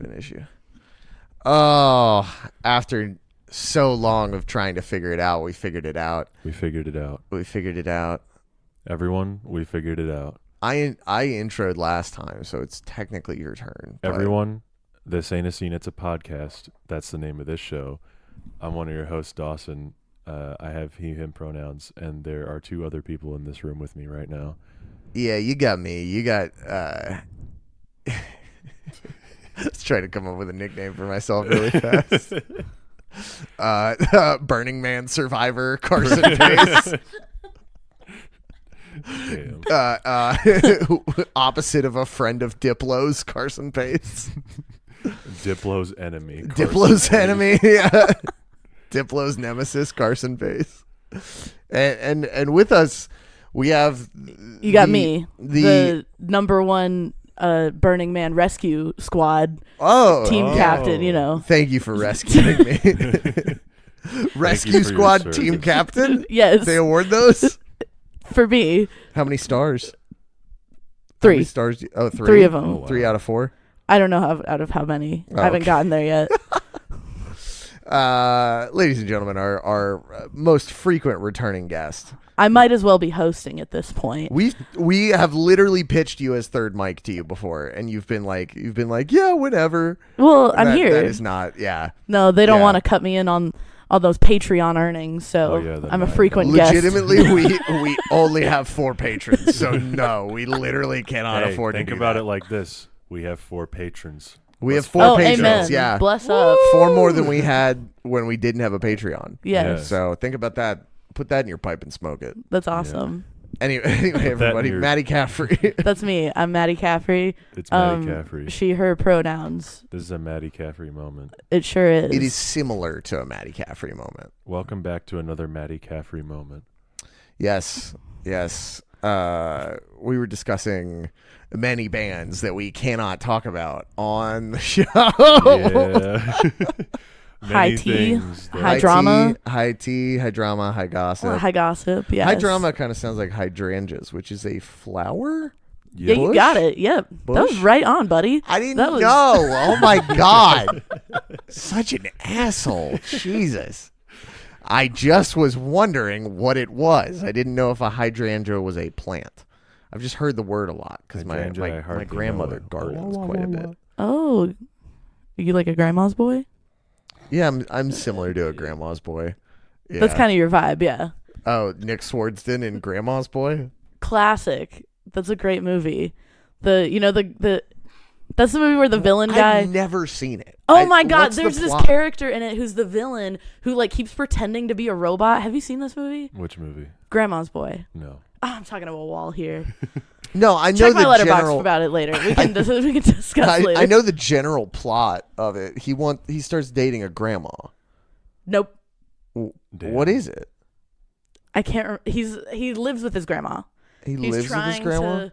an issue. Oh, after so long of trying to figure it out, we figured it out. We figured it out. We figured it out. Everyone, we figured it out. I introed last time, so it's technically your turn. Everyone, this ain't a scene, it's a podcast. That's the name of this show. I'm one of your hosts, Dawson. I have he, him pronouns, and there are 2 other people in this room with me right now. Yeah, you got me. You got... Let's try to come up with a nickname for myself really fast. Burning Man survivor, Carson Pace. Opposite of a friend of Diplo's, Carson Pace. Diplo's enemy. Diplo's enemy, yeah. Diplo's nemesis, Carson Pace. And with us, we have... You got me, the number 1 Burning Man rescue squad team captain, you know. Thank you for rescuing me. Rescue squad team captain? Yes. They award those? For me. How many stars? 3. How many stars? 3? 3 of them. Oh, wow. 3 out of 4? I don't know out of how many. I haven't gotten there yet. Ladies and gentlemen, our most frequent returning guest. I might as well be hosting at this point. We have literally pitched you as third mic to you before, and you've been like, yeah, whatever. Well, I'm here. That is not, yeah. No, they don't want to cut me in on all those Patreon earnings, so I'm a frequent guest. Legitimately, we only have 4 patrons, so no, we literally cannot afford to do that. Think about it like this: we have 4 patrons. We have 4 patrons. Amen. Yeah, bless up. 4 more than we had when we didn't have a Patreon. Yes. So think about that. Put that in your pipe and smoke it. That's awesome. Anyway, everybody, Maddie Caffrey. That's me. I'm Maddie Caffrey. It's Maddie Caffrey. She, her pronouns. This is a Maddie Caffrey moment. It sure is. It is similar to a Maddie Caffrey moment. Welcome back to another Maddie Caffrey moment. Yes. We were discussing many bands that we cannot talk about on the show. Yeah. High tea, high drama. High tea, high drama, high gossip. High gossip, yes. High drama kind of sounds like hydrangeas, which is a flower? Yeah, you got it. Yep. Bush? That was right on, buddy. I didn't know. Oh, my God. Such an asshole. Jesus. I just was wondering what it was. I didn't know if a hydrangea was a plant. I've just heard the word a lot because my grandmother gardens quite a bit. Oh, you like a grandma's boy? Yeah, I'm similar to a grandma's boy. Yeah. That's kind of your vibe, yeah. Oh, Nick Swardston in Grandma's Boy? Classic. That's a great movie. That's the movie where the villain guy... I've never seen it. Oh my God, there's this character in it who's the villain who like keeps pretending to be a robot. Have you seen this movie? Which movie? Grandma's Boy. No. Oh, I'm talking to a wall here. No, I know Check my letterbox general... about it later. We can discuss later. I know the general plot of it. He starts dating a grandma. Nope. Damn. What is it? I can't. He lives with his grandma. He lives with his grandma?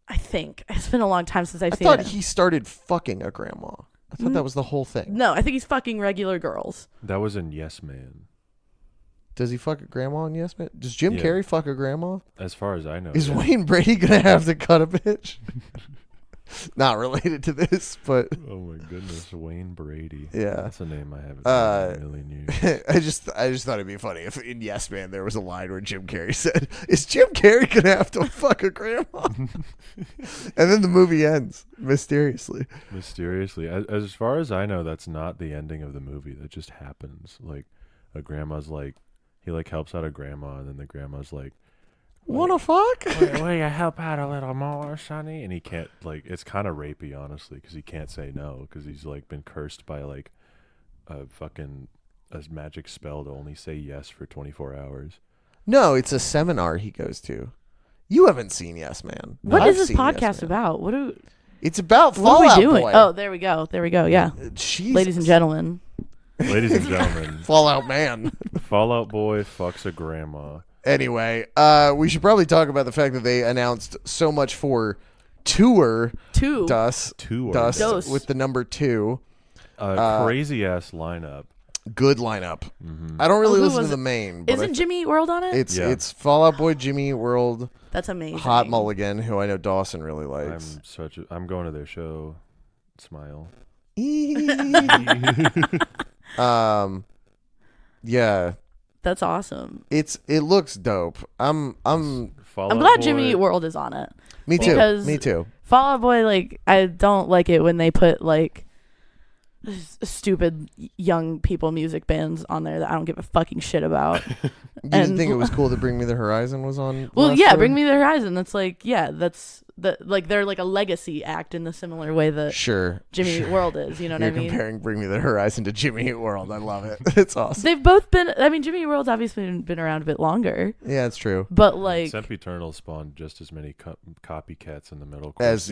I think it's been a long time since I've seen I it. thought he started fucking a grandma. I thought that was the whole thing. No, I think he's fucking regular girls. That was in Yes Man. Does he fuck a grandma in Yes Man? Does Jim Carrey fuck a grandma? As far as I know. Is Wayne Brady gonna have to cut a bitch? Not related to this, but oh my goodness, Wayne Brady. Yeah, that's a name I haven't seen in a million years. I just thought it'd be funny if in Yes Man there was a line where Jim Carrey said, "Is Jim Carrey gonna have to fuck a grandma?" And then the movie ends mysteriously. Mysteriously, as far as I know, that's not the ending of the movie. That just happens. Like a grandma's like he like helps out a grandma, and then the grandma's like, "Wanna fuck? Will you help out a little more, Sonny?" And he can't, like, it's kind of rapey, honestly, because he can't say no, because he's like been cursed by like a magic spell to only say yes for 24 hours. No, it's a seminar he goes to. You haven't seen Yes Man. What is this podcast about? It's about Fallout What are we doing? Boy. Oh, there we go. Yeah. Jesus. Ladies and gentlemen. Fallout Man. Fallout Boy fucks a grandma. Anyway, we should probably talk about the fact that they announced so much for Tour Dust with the number 2. Crazy ass lineup. Good lineup. Mm-hmm. I don't really listen to the main. But Isn't Jimmy Eat World on it? It's Fallout Boy, Jimmy Eat World. That's amazing. Hot Mulligan, who I know Dawson really likes. I'm going to their show smile. Yeah. That's awesome. It looks dope. I'm glad Jimmy Eat World is on it. Me too. Because Me too. Fall Out Boy, like, I don't like it when they put like stupid young people music bands on there that I don't give a fucking shit about. You didn't think it was cool that Bring Me the Horizon was on? Well, last yeah, tour? Bring Me the Horizon. That's like, yeah, like they're like a legacy act in the similar way that Jimmy Eat World is. You know what I mean? You're comparing Bring Me the Horizon to Jimmy Eat World. I love it. It's awesome. They've both been. I mean, Jimmy Eat World's obviously been around a bit longer. Yeah, it's true. But like, Sempiternal spawned just as many copycats in the middle as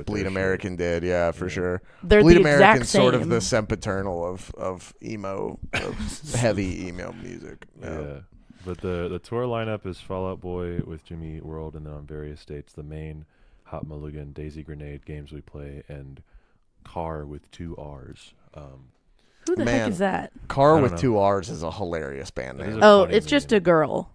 Bleed American did. Yeah, for sure. They're Bleed the American exact same. Sort of the Sempiternal of emo, of heavy emo music. Yeah. But the tour lineup is Fall Out Boy with Jimmy Eat World, and then on various dates, The Main, Hot Mulligan, Daisy Grenade, Games We Play, and Car with 2 R's. Who the heck is that? Car with 2 R's is a hilarious band name. Oh, it's just a girl.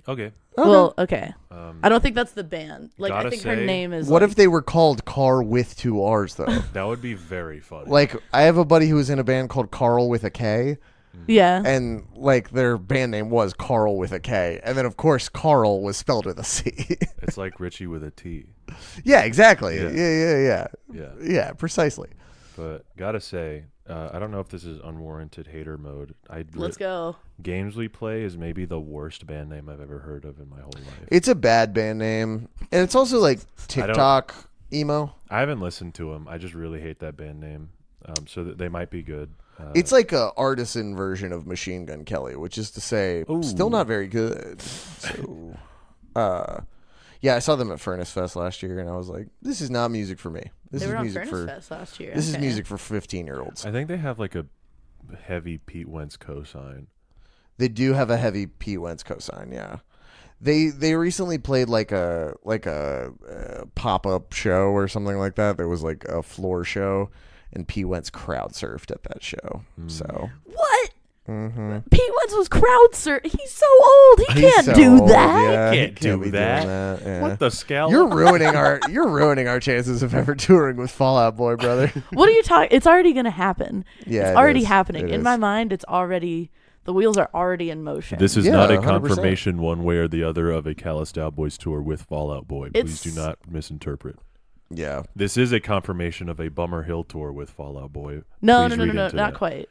Okay. Well, okay. I don't think that's the band. Like, I think her name is. What if they were called Car with 2 R's though? That would be very funny. Like, I have a buddy who was in a band called Carl with a K. Yeah. And like their band name was Carl with a K, and then of course Carl was spelled with a C. It's like Richie with a T. Yeah, exactly. Yeah. Yeah, precisely. But gotta say, I don't know if this is unwarranted hater mode. Let's go. Games We Play is maybe the worst band name I've ever heard of in my whole life. It's a bad band name, and it's also like TikTok emo. I haven't listened to them. I just really hate that band name. So that they might be good. It's like a artisan version of Machine Gun Kelly, which is to say, still not very good. So, yeah, I saw them at Furnace Fest last year, and I was like, "This is not music for me. This is music for Fest last year. This is music for 15-year-olds." I think they have like a heavy Pete Wentz cosign. They do have a heavy Pete Wentz cosign. Yeah, they recently played like a pop-up show or something like that. There was like a floor show. And Pete Wentz crowd surfed at that show. So what? Mm-hmm. Pete Wentz was crowd surfed. He's so old. He can't do that. Yeah, he can't do that. Yeah. What the scallop? You're ruining our chances of ever touring with Fall Out Boy, brother. What are you talking? It's already gonna happen. Yeah, it's already happening. In my mind, it's already. The wheels are already in motion. This is not a confirmation 100%. One way or the other of a Calloused Cowboys tour with Fall Out Boy. Please do not misinterpret. Yeah. This is a confirmation of a Bummer Hill tour with Fall Out Boy. No, not quite.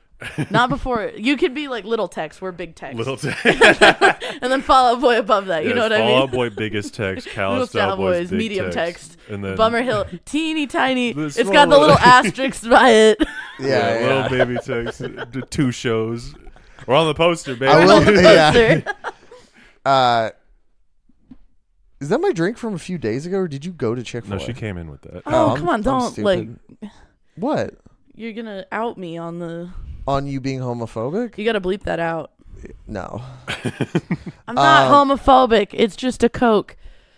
Not before. You could be like Little Text. We're Big Text. Little Text. And then Fall Out Boy above that. You know what I mean? Fall Out Boy, biggest text. Calloused Cowboys, medium text. And then Bummer Hill, teeny tiny. It's got the little asterisks by it. Yeah. Little baby text. 2 shows. We're on the poster, baby. I will, yeah. Is that my drink from a few days ago, or did you go to Chick-fil-A? No, she came in with that. Oh, come on, don't like. What? You're gonna out me on the. On you being homophobic? You gotta bleep that out. No. I'm not homophobic. It's just a Coke.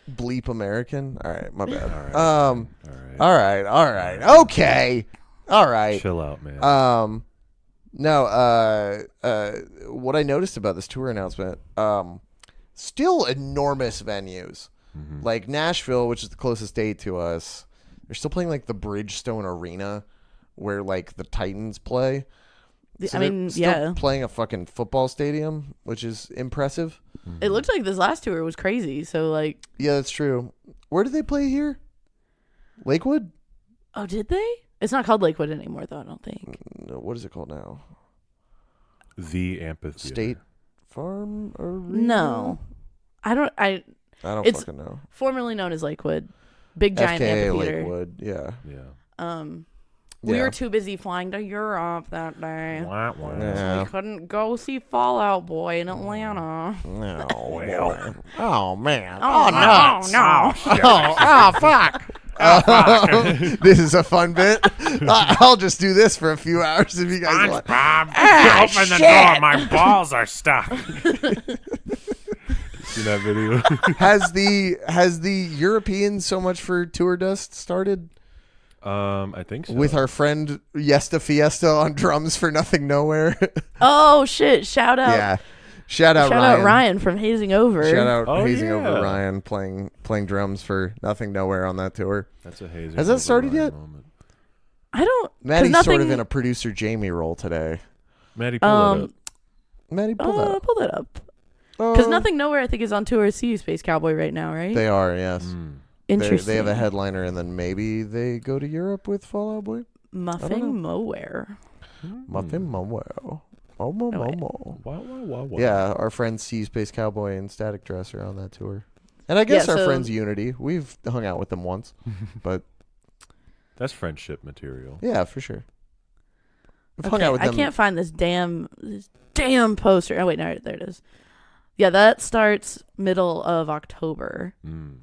Bleep American? All right, my bad. All right. Okay. All right. Chill out, man. No, what I noticed about this tour announcement, still enormous venues. Mm-hmm. Like Nashville, which is the closest date to us, they're still playing like the Bridgestone Arena where like the Titans play. So still playing a fucking football stadium, which is impressive. Mm-hmm. It looked like this last tour was crazy. So like, yeah, that's true. Where did they play here? Lakewood? Oh, did they? It's not called Lakewood anymore, though. I don't think. No, what is it called now? The Amphitheater. State Farm Arena? No, I don't fucking know. Formerly known as Lakewood, big giant FKA amphitheater. Lakewood, yeah. We were too busy flying to Europe that day. Yeah. We couldn't go see Fall Out Boy in Atlanta. No. Oh man. Oh no. Oh fuck. This is a fun bit. I'll just do this for a few hours if you guys want. Open the door. My balls are stuck. See that video? Has the European So Much for Tour Dust started? I think so. With our friend Yesta Fiesta on drums for Nothing Nowhere. Oh shit! Shout out. Yeah. Shout out Ryan from Hazing Over. Shout out Oh, Hazing yeah. Over Ryan playing drums for Nothing Nowhere on that tour. That's a hazing. Has that over started Ryan yet? Moment. I don't. Maddie's nothing, sort of in a producer Jamie role today. Maddie, pull that up. Maddie, pull that up. Pull that up. Because Oh. Nothing Nowhere, I think, is on tour with See Space Cowboy right now, right? They are, yes. Interesting. They have a headliner, and then maybe they go to Europe with Fall Out Boy. Muffin Moware. Muffin Momo. Momo wait. Momo. Wow. Yeah, our friends See Space Cowboy and Static Dress are on that tour. And I guess Yeah, our so- friends Unity. We've hung out with them once. But That's friendship material. yeah, for sure. We've hung Okay, out with I them. can't find this damn poster. Oh wait, no, there it is. Yeah, that starts middle of October.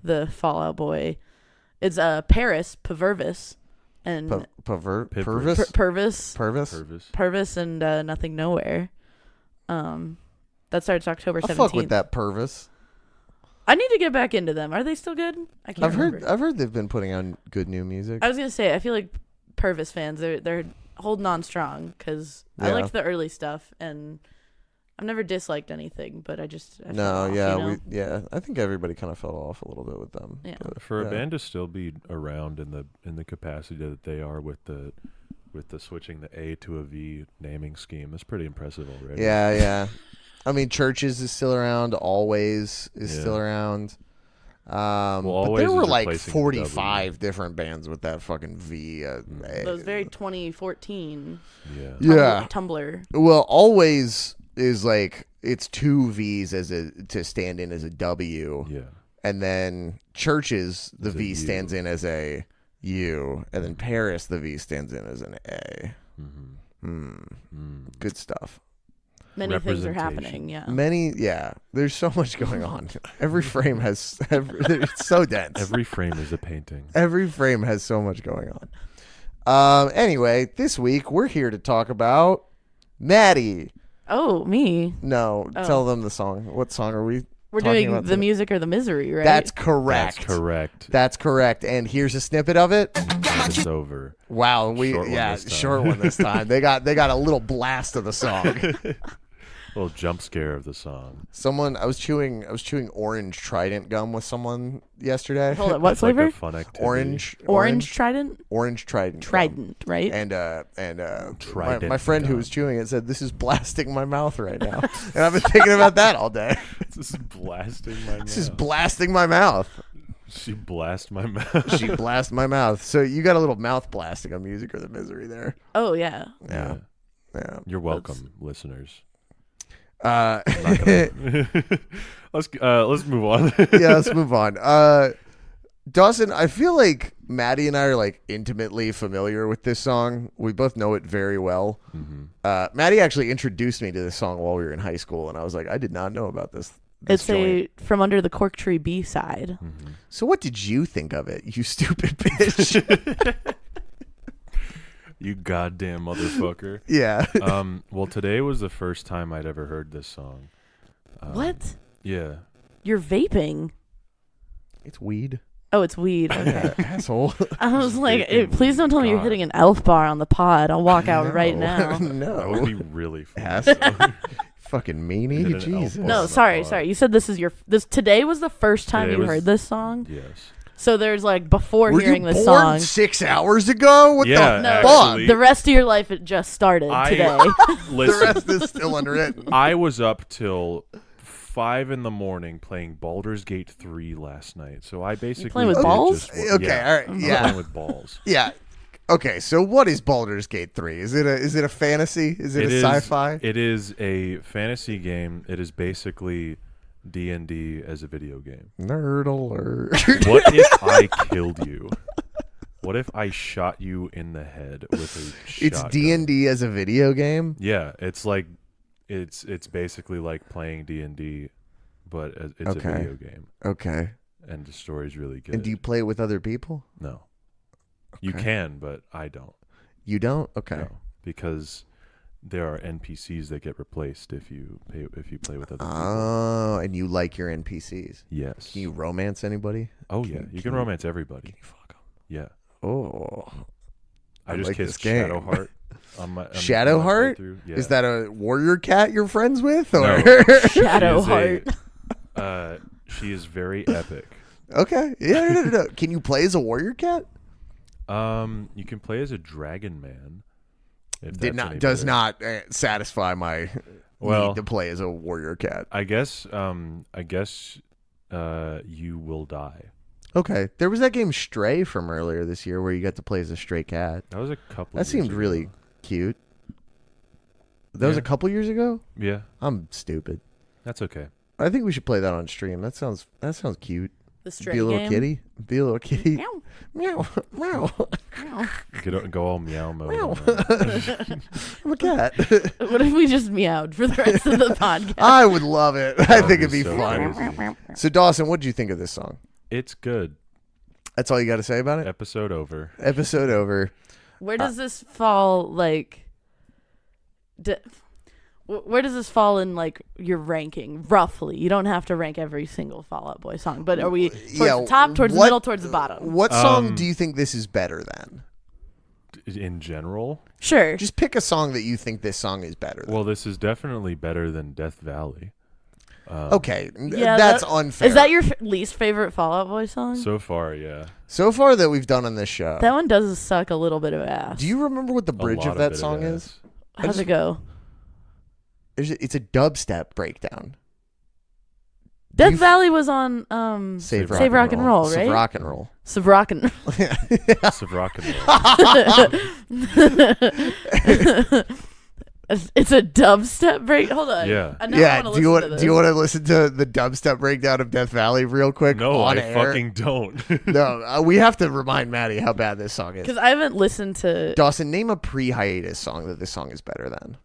The Fallout Boy. It's Paris, Pervis, and Pervis? Purvis, Purvis. and Nothing Nowhere. That starts October 17th. I fuck with that Pervis. I need to get back into them. Are they still good? I can't remember. I've heard they've been putting out good new music. I was gonna say I feel like Purvis fans they're holding on strong because I Yeah. liked the early stuff and I've never disliked anything, but I fell No, off, yeah, you know? I think everybody kind of fell off a little bit with them. Yeah. But, For yeah. a band to still be around in the capacity that they are with the switching the A to a V naming scheme, that's pretty impressive already. Yeah. I mean, Churches is still around. Always is still around. But Always there were is like replacing 45 different bands with that fucking V. It was very 2014. Yeah. Tumblr. Well, Always is like it's two V's to stand in as a W. Yeah. And then Churches, the As a V U. stands in as a U, and then Paris, the V stands in as an A. Good stuff. Many things are Representation. happening. Yeah. There's so much going on. Every frame has, it's so dense. Every frame is a painting. Every frame has so much going on. Anyway, this week we're here to talk about Maddie. Oh, me. No, Oh. tell them the song. What song are we? We're talking doing about the today? music or the misery, right? That's correct. That's correct. That's correct. And here's a snippet of it. It's over. Wow, short one this time. They got a little blast of the song. A little jump scare of the song. I was chewing orange Trident gum with someone yesterday. Hold on, what It's like flavor? a fun activity. Orange Trident? Orange Trident. gum. Trident, right? And Trident my friend who gum. was chewing it said, "This is blasting my mouth right now," and I've been thinking about that all day. This is blasting my mouth. This is blasting my mouth. She blast my mouth. She blasted my mouth. So you got a little mouth blasting on Music or the Misery there. Oh, yeah. Yeah. You're welcome, listeners. Yeah, Let's move on. let's move on. Dawson, I feel like Maddie and I are like intimately familiar with this song. We both know it very well. Maddie actually introduced me to this song while we were in high school, and I was like, I did not know about this. It's joint. a From Under the Cork Tree B-side. So what did you think of it, you stupid bitch? You goddamn motherfucker. Yeah. Well, today was the first time I'd ever heard this song. What? Yeah. You're vaping. It's weed. Oh, it's weed. Okay. Asshole. I was like, vaping. please don't tell me you're God. hitting an elf bar on the pod. I'll walk out right now. That would be No. really fun. Asshole. Fucking Hit meanie. an Jesus. elf No, on the sorry. pod. You said this today was the first time Today you was- heard this song. Yes. So there's like before Were hearing you this born song. 6 hours ago? What Yeah, the No, fuck? actually. the rest of your life it just started today. The Listen, rest is still unwritten. I was up till 5 a.m. playing Baldur's Gate 3 last night. So I basically playing with did balls? just Okay, yeah, all right, I'm yeah. playing with balls. Yeah. Okay, so what is Baldur's Gate 3? Is it a fantasy? Is it a is- sci-fi? It is a fantasy game. It is basically D&D as a video game. Nerd alert. What if I killed you? What if I shot you in the head with a It's shotgun? D&D as a video game? Yeah, it's like it's basically like playing D&D, but it's Okay. a video game, Okay. and the story's really good. And do you play it with other people? No, you Okay. can, but I don't. You don't? Okay. No, because there are NPCs that get replaced if you play with other people. Oh, and you like your NPCs. Yes. Can you romance anybody? Oh can yeah, you- you can can romance everybody. Can you fuck 'em? Yeah. Oh. I I just like kissed this game. Shadowheart. on my Shadowheart? playthrough. Yeah. Is that a warrior cat you're friends with? Or? No. Shadowheart. She is very epic. Okay. Yeah, no. Can you play as a warrior cat? You can play as a dragon man. Does not satisfy my need to play as a warrior cat. I guess you will die. Okay. There was that game Stray from earlier this year where you got to play as a stray cat. That was a couple. That seemed really cute. That was a couple years ago? Yeah. I'm stupid. That's okay. I think we should play that on stream. That sounds cute. The Stray Be a little game. kitty. Be a little kitty. Meow. Meow. Meow. Go all meow mode. Meow. on that. I'm a cat. What if we just meowed for the rest of the podcast? I would love it. I think it'd be so fun. crazy. So Dawson, what did you think of this song? It's good. That's all you got to say about it? Episode over. Episode over. Where does this fall, like... Where does this fall in, like, your ranking, roughly? You don't have to rank every single Fall Out Boy song, but are we towards the top, towards the middle, towards the bottom? What song do you think this is better than? In general? Sure. Just pick a song that you think this song is better than. Well, this is definitely better than Death Valley. Okay, Yeah, that's unfair. Is that your least favorite Fall Out Boy song? So far, yeah. So far that we've done on this show. That one does suck a little bit of ass. Do you remember what the bridge of that song is? is? How's it go? It's a dubstep breakdown. Death Valley was on Save Rock and Roll, right? Save Rock and Roll. Save Rock and It's of rock and roll. It's a dubstep break. Hold on. Yeah. Yeah. Do you want to listen to the dubstep breakdown of Death Valley real quick? No, on I air? fucking don't. No, we have to remind Maddie how bad this song is. Because I haven't listened to. Dawson, name a pre-hiatus song that this song is better than.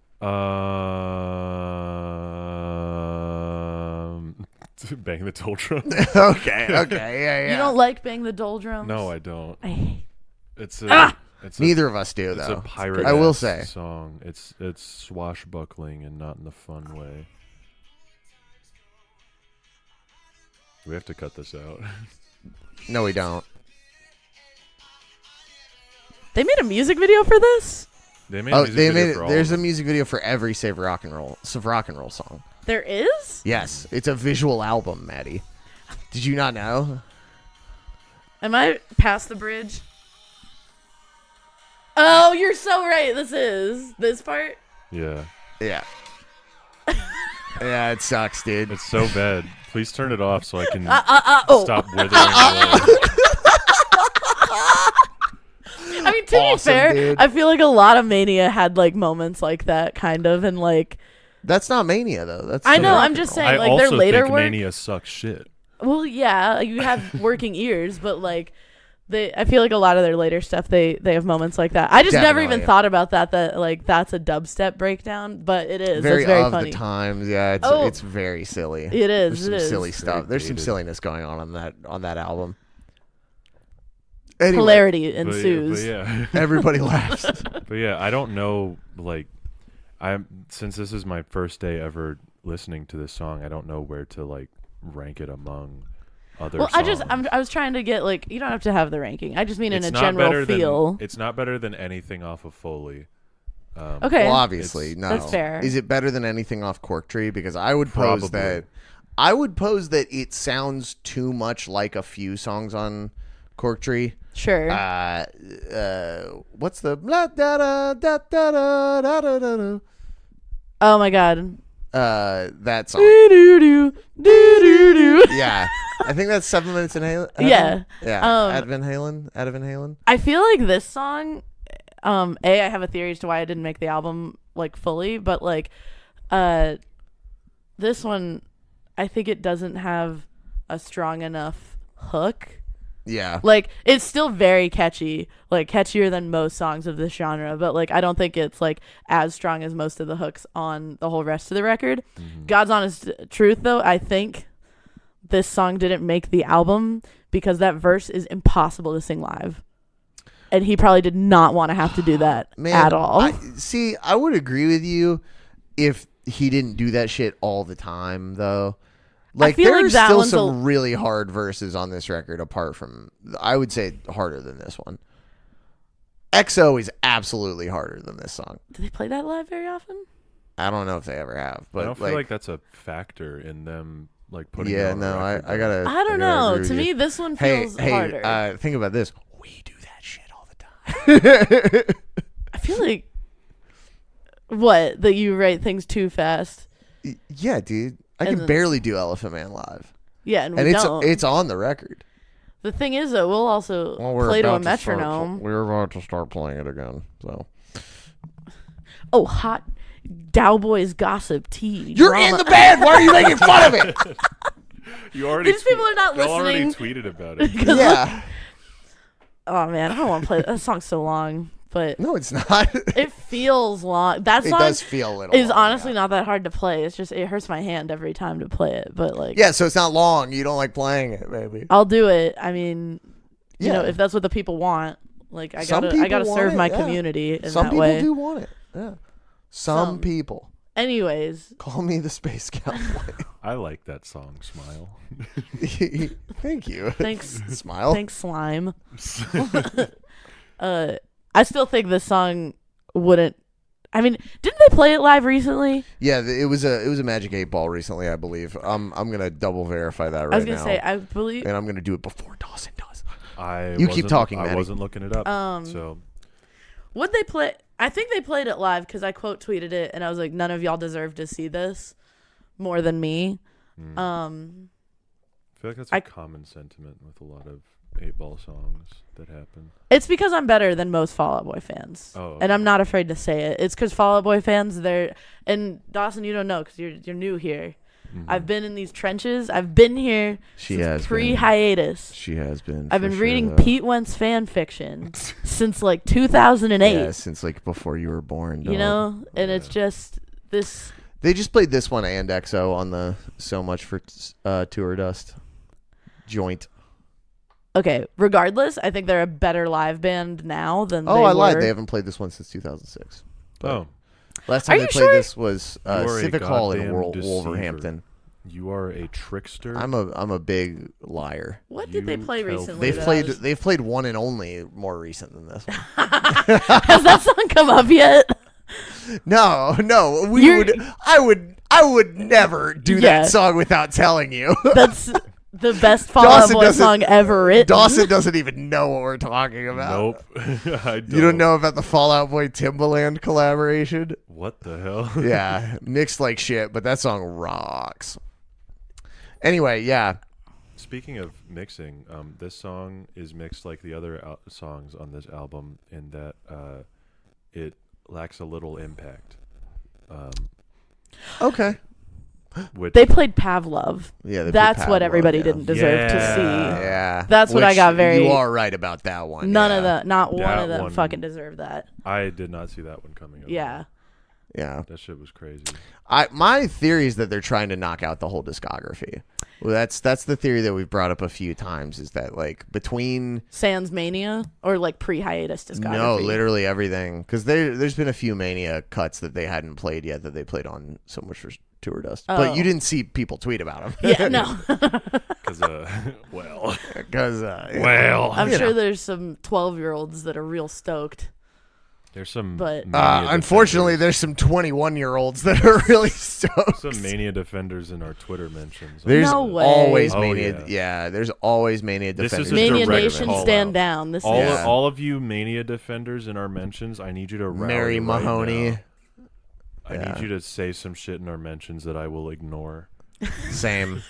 Bang the Doldrum. Okay, yeah. You don't like Bang the Doldrums? No, I don't. I hate. Neither of us do, It's though. a pirate. I will say. Song. It's swashbuckling and not in the fun way. We have to cut this out. No, we don't. They made a music video for this? They made a music video for all There's of a them. music video for every Save Rock and Roll song. There is? Yes, it's a visual album, Maddie. Did you not know? Am I past the bridge? Oh, you're so right. This part. Yeah. Yeah. Yeah, it sucks, dude. It's so bad. Please turn it off so I can Oh. stop withering away. I mean, to Awesome, be fair, dude. I feel like a lot of Mania had like moments like that, kind of, and like. That's not Mania, though. That's I Save know. Rock I'm and just Roll. saying, I like their also later think work. Mania sucks shit. Well, yeah, you have working ears, but like. I feel like a lot of their later stuff, they have moments like that. I just never even Definitely. thought about that like that's a dubstep breakdown, but it is. Very It's very of funny. the times. Yeah, Oh. it's very silly. It is. There's some It is. silly stuff. Very There's some dated. silliness going on that album. Anyway, Hilarity ensues. But yeah. everybody laughs. But yeah, I don't know. Like, since this is my first day ever listening to this song, I don't know where to like rank it among other. Well, songs. I was trying to get like you don't have to have the ranking. I just mean It's in a not general better feel. It's not better than anything off of Foley. Okay. Well, obviously, no. That's fair. Is it better than anything off Cork Tree? Because I would pose that it sounds too much like a few songs on Cork Tree. Sure. What's the blah, da, da, da, da, da, da, da, da, da. Oh my god. That song. Do do. Yeah, I think that's 7 Minutes in Halen. Yeah. Yeah. Out of Van Halen. I feel like this song. I have a theory as to why I didn't make the album like fully, but like, this one, I think it doesn't have a strong enough hook. Yeah. Like, it's still very catchy, like catchier than most songs of this genre, but like, I don't think it's like as strong as most of the hooks on the whole rest of the record. Mm-hmm. God's honest truth, though, I think this song didn't make the album because that verse is impossible to sing live. And he probably did not want to have to do that at all. I would agree with you if he didn't do that shit all the time, though. Like, feel there like are that still one's some really hard verses on this record, apart from, I would say, harder than this one. EXO is absolutely harder than this song. Do they play that live very often? I don't know if they ever have, but I don't feel like that's a factor in them like putting. Yeah, it on no, a record, I gotta. I don't gotta know. agree with To you. me, this one feels harder. Hey, think about this. We do that shit all the time. I feel like that you write things too fast. Yeah, dude. I And can then- barely do Elephant Man live, Yeah, and we and don't. it's on the record. The thing is that we'll also Well, play to a about metronome. we're about to start playing it again. So Oh, hot Dowboys gossip tea. you're drama. in the band. Why are you making fun of it? You already. These people are not y'all already listening. tweeted about it. Yeah. Oh man, I don't want to play that song's so long, but No, it's not. it feels long. That It song does feel a little. is long, honestly yeah. not that hard to play. It's just it hurts my hand every time to play it. But like, Yeah, so it's not long. You don't like playing it, maybe. I'll do it. I mean, you know, Yeah. if that's what the people want, like I Some gotta people want serve it, my yeah. community in Some that people way. do want it. Yeah. Some people. Anyways, Call me the Space Cowboy. I like that song, Smile. Thank you. thanks, Smile. thanks, slime. I still think this song wouldn't. I mean, didn't they play it live recently? Yeah, it was a Magic 8 Ball recently, I believe. I'm gonna double verify that right now. I was gonna say, I believe. and I'm gonna do it before Dawson does. You keep talking, I Maddie. wasn't looking it up. So Would they play? I think they played it live because I quote tweeted it and I was like, none of y'all deserve to see this more than me. I feel like that's a common sentiment with a lot of 8-ball songs that happen. It's because I'm better than most Fall Out Boy fans. Oh, And I'm not afraid to say it. It's because Fall Out Boy fans, and Dawson, you don't know because you're new here. Mm-hmm. I've been in these trenches. I've been here She since has been. pre-hiatus. She has been. I've for been sure, reading though. Pete Wentz fan fiction since like 2008. Yeah, since like before you were born. You dog. know, and it's just this. They just played this one and EXO on the So Much for Tour Dust joint. Okay, regardless, I think they're a better live band now than they Oh, I were. lied. They haven't played this one since 2006. But Oh, last Are time they you played sure? this was You are a Civic Hall in goddamn deceiver. Wolverhampton. you are a trickster. I'm a big liar. What did they You play tell recently? They've played one and only more recent than this one. Has that song come up yet? No, You're- I would never do Yeah. that song without telling you. That's the best Fall Out Dawson Boy doesn't- song ever written. Dawson doesn't even know what we're talking about. Nope. I don't. You don't know about the Fall Out Boy Timbaland collaboration? What the hell? Yeah, mixed like shit, but that song rocks. Anyway, yeah. Speaking of mixing, this song is mixed like the other songs on this album in that it lacks a little impact. Okay. Which They played Pavlov. Yeah, they That's put what Pavlov, everybody yeah. didn't deserve to see. Yeah. That's what I Which got very- You are right about that one. None yeah. of the, not one That of them one- fucking deserved that. I did not see that one coming. At all. Yeah. Yeah. That shit was crazy. My theory is that they're trying to knock out the whole discography. Well, that's the theory that we've brought up a few times. Is that like between Sans Mania or like pre-hiatus discography? no, literally everything, because there's been a few Mania cuts that they hadn't played yet that they played on So Much for Tour Dust, but Oh. you didn't see people tweet about them. Yeah, no. Because, well, Because I'm you sure know. there's some 12-year-olds that are real stoked. there's some. But- Mania Unfortunately, defenders. there's some 21-year-olds that are really stoked. some Mania defenders in our Twitter mentions. There's No way. always Oh, Mania. Yeah, there's always Mania This defenders. is a Mania direct Nation, call stand out. down. This All, is Yeah. all of you Mania defenders in our mentions, I need you to rally Mary right Mahoney. now. I Yeah. need you to say some shit in our mentions that I will ignore. Same.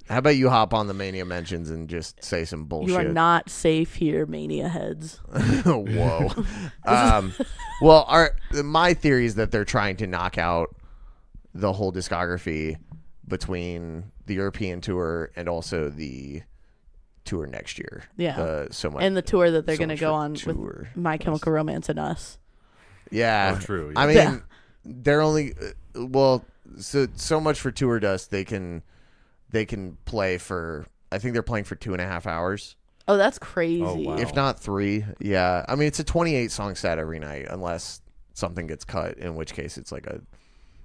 How about you hop on the Mania mentions and just say some bullshit? You are not safe here, Mania heads. Whoa. Well, my theory is that they're trying to knock out the whole discography between the European tour and also the tour next year. Yeah. So much. And the tour that they're so going to much go for on tour. with My Chemical Romance and Us. Yeah. Oh, true. I yeah. mean, they're only so much for Tour Dust. They can play for. I think they're playing for 2.5 hours, Oh, that's crazy. Oh, wow. if not 3. Yeah, I mean it's a 28 song set every night, unless something gets cut, in which case it's like a.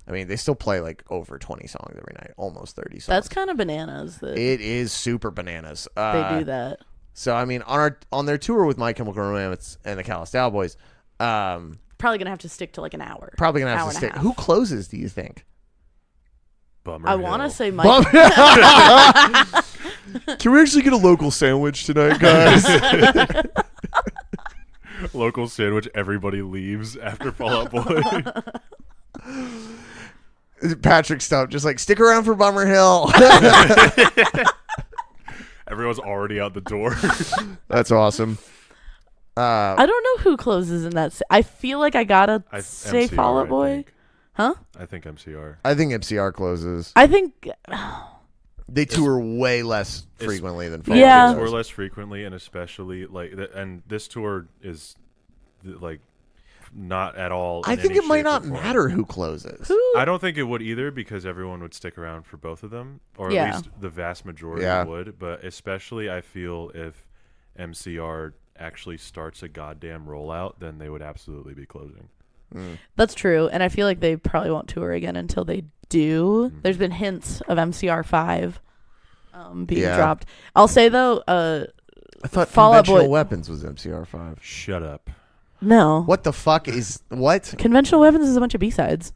I mean, they still play like over 20 songs every night, almost 30 songs. That's kind of bananas that It is super bananas. they do that. So I mean, on their tour with My Chemical Romance and the Callous Cowboys, Probably gonna have to stick to like an hour. Probably gonna have Hour to and a stick. half. Who closes? Do you think? Bummer I want to Hill. say Mike. Can we actually get a local sandwich tonight, guys? Local sandwich. Everybody leaves after Fall Out Boy. Patrick Stump just like stick around for Bummer Hill. Everyone's already out the door. That's awesome. I don't know who closes in that. I feel like I gotta say MCR, Fall Out I Boy. think. Huh? I think MCR. I think MCR closes. I think. They tour way less frequently than Fall Yeah. Out Boy Tour does. less frequently, and especially and this tour is like not at all. I in think any it might shape not or form. matter who closes. Who? I don't think it would either because everyone would stick around for both of them, or Yeah. at least the vast majority Yeah. would. But especially, I feel if MCR actually starts a goddamn rollout, then they would absolutely be closing. That's true, and I feel like they probably won't tour again until they do. Mm-hmm. There's been hints of MCR 5 being Yeah. dropped. I'll say though, I thought Fall Out Conventional Boy- Weapons was MCR 5. Shut up. no. What the fuck is what? Conventional Weapons is a bunch of B-sides.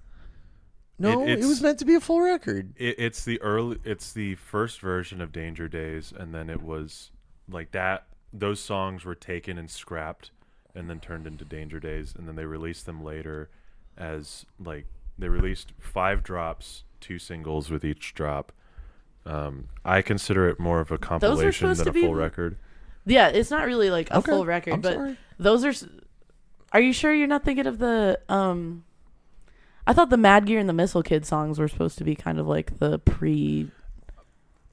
No, it it's- was meant to be a full record. It's the first version of Danger Days, and then it was like that. Those songs were taken and scrapped, and then turned into Danger Days, and then they released them later as like they released 5 drops, 2 singles with each drop. I consider it more of a compilation supposed than to a be full the- record. Yeah, it's not really like a Okay, full record, I'm but sorry. those are. Are you sure you're not thinking of the? I thought the Mad Gear and the Missile Kid songs were supposed to be kind of like the pre.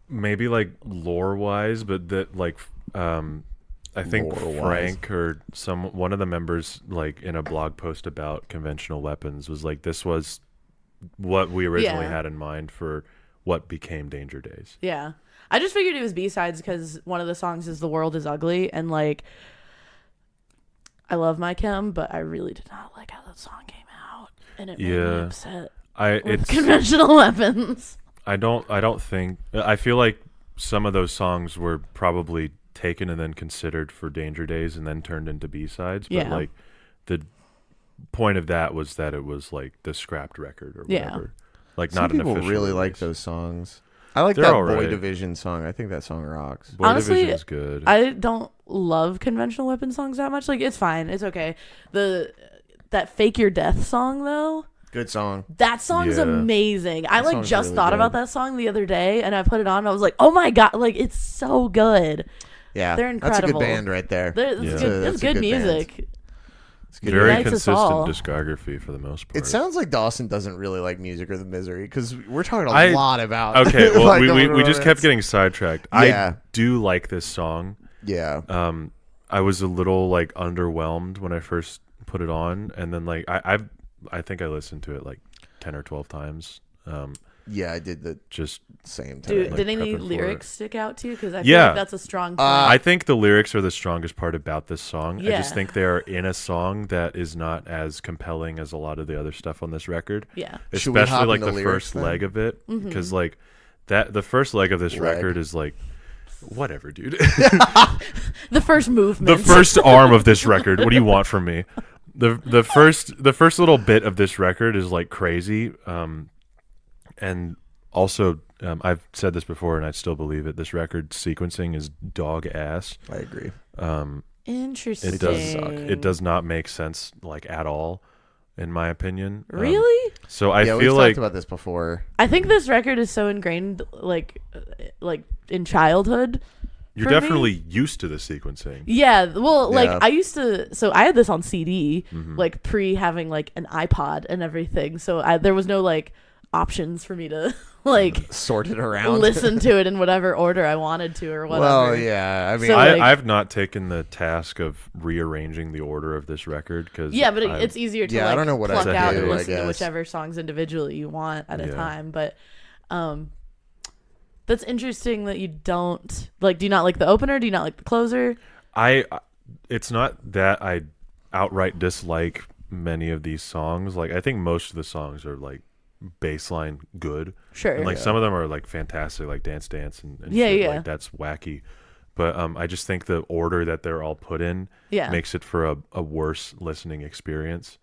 Maybe like lore wise, but that like I think Lore-wise. Frank or one of the members like in a blog post about Conventional Weapons was like this was what we originally Yeah. had in mind for what became Danger Days. Yeah, I just figured it was B-sides because one of the songs is "The World Is Ugly," and like, I love My Chem, but I really did not like how that song came out, and it made me Yeah. upset. With It's Conventional Weapons. I don't think I feel like some of those songs were probably taken and then considered for Danger Days and then turned into B-sides, but Yeah. like the point of that was that it was like the scrapped record or Yeah. whatever. Like Some not an people official really like release. those songs. I like They're that all Boy right. Division song. I think that song rocks. Boy Honestly, Division is good. I don't love Conventional Weapon songs that much. Like, it's fine, it's okay. That "Fake Your Death" song though. Good song. That song's Yeah. amazing. I That like song's just really thought good. about that song the other day, and I put it on. And I was like, "Oh my god!" Like, it's so good. Yeah, They're That's a good incredible. band right there. It's Yeah. good. That's It's a good good band. music. It's good. Very Unites us consistent all. discography for the most part. It sounds like Dawson doesn't really like Music or the Misery because we're talking a I- lot about. okay. Well, like, we just kept romance. getting sidetracked. Yeah. I do like this song. Yeah. I was a little like underwhelmed when I first put it on, and then like I think I listened to it like 10 or 12 times. Yeah, I did the Just same time. Dude, like did any prepping for lyrics stick out to you? Because I feel Yeah. like that's a strong point. I think the lyrics are the strongest part about this song. I Yeah. just think they are in a song that is not as compelling as a lot of the other stuff on this record. Yeah. Should we Especially hop like into the lyrics first then? leg of it, because like that the first leg of this Leg. record is like whatever, dude. The first the movement. first arm of this record. What do you want from me? The first little bit of this record is like crazy, and also I've said this before and I still believe it. This record sequencing is dog ass. I agree. Interesting. It does not make sense like at all, in my opinion. Really? So I Yeah, we've feel talked like about this before. I think this record is so ingrained, like in childhood. you're for me. definitely used to the sequencing. Yeah, well, like Yeah. I used to. So I had this on CD, Mm-hmm. like pre having like an iPod and everything. So there was no like options for me to like Sorted around. listen to it in whatever order I wanted to or whatever. Well, yeah. I mean, So, like- I've not taken the task of rearranging the order of this record because Yeah, but it's easier to Yeah, I like don't know what I pluck do, out I and listen to guess. whichever songs individually you want at a Yeah. time. But that's interesting that you don't like. Do you not like the opener? Do you not like the closer? It's not that I outright dislike many of these songs. Like I think most of the songs are like baseline good. Sure. And like some of them are like fantastic, like Dance Dance and Yeah, shit. yeah. Like that's wacky. But I just think the order that they're all put in makes it for a worse listening experience.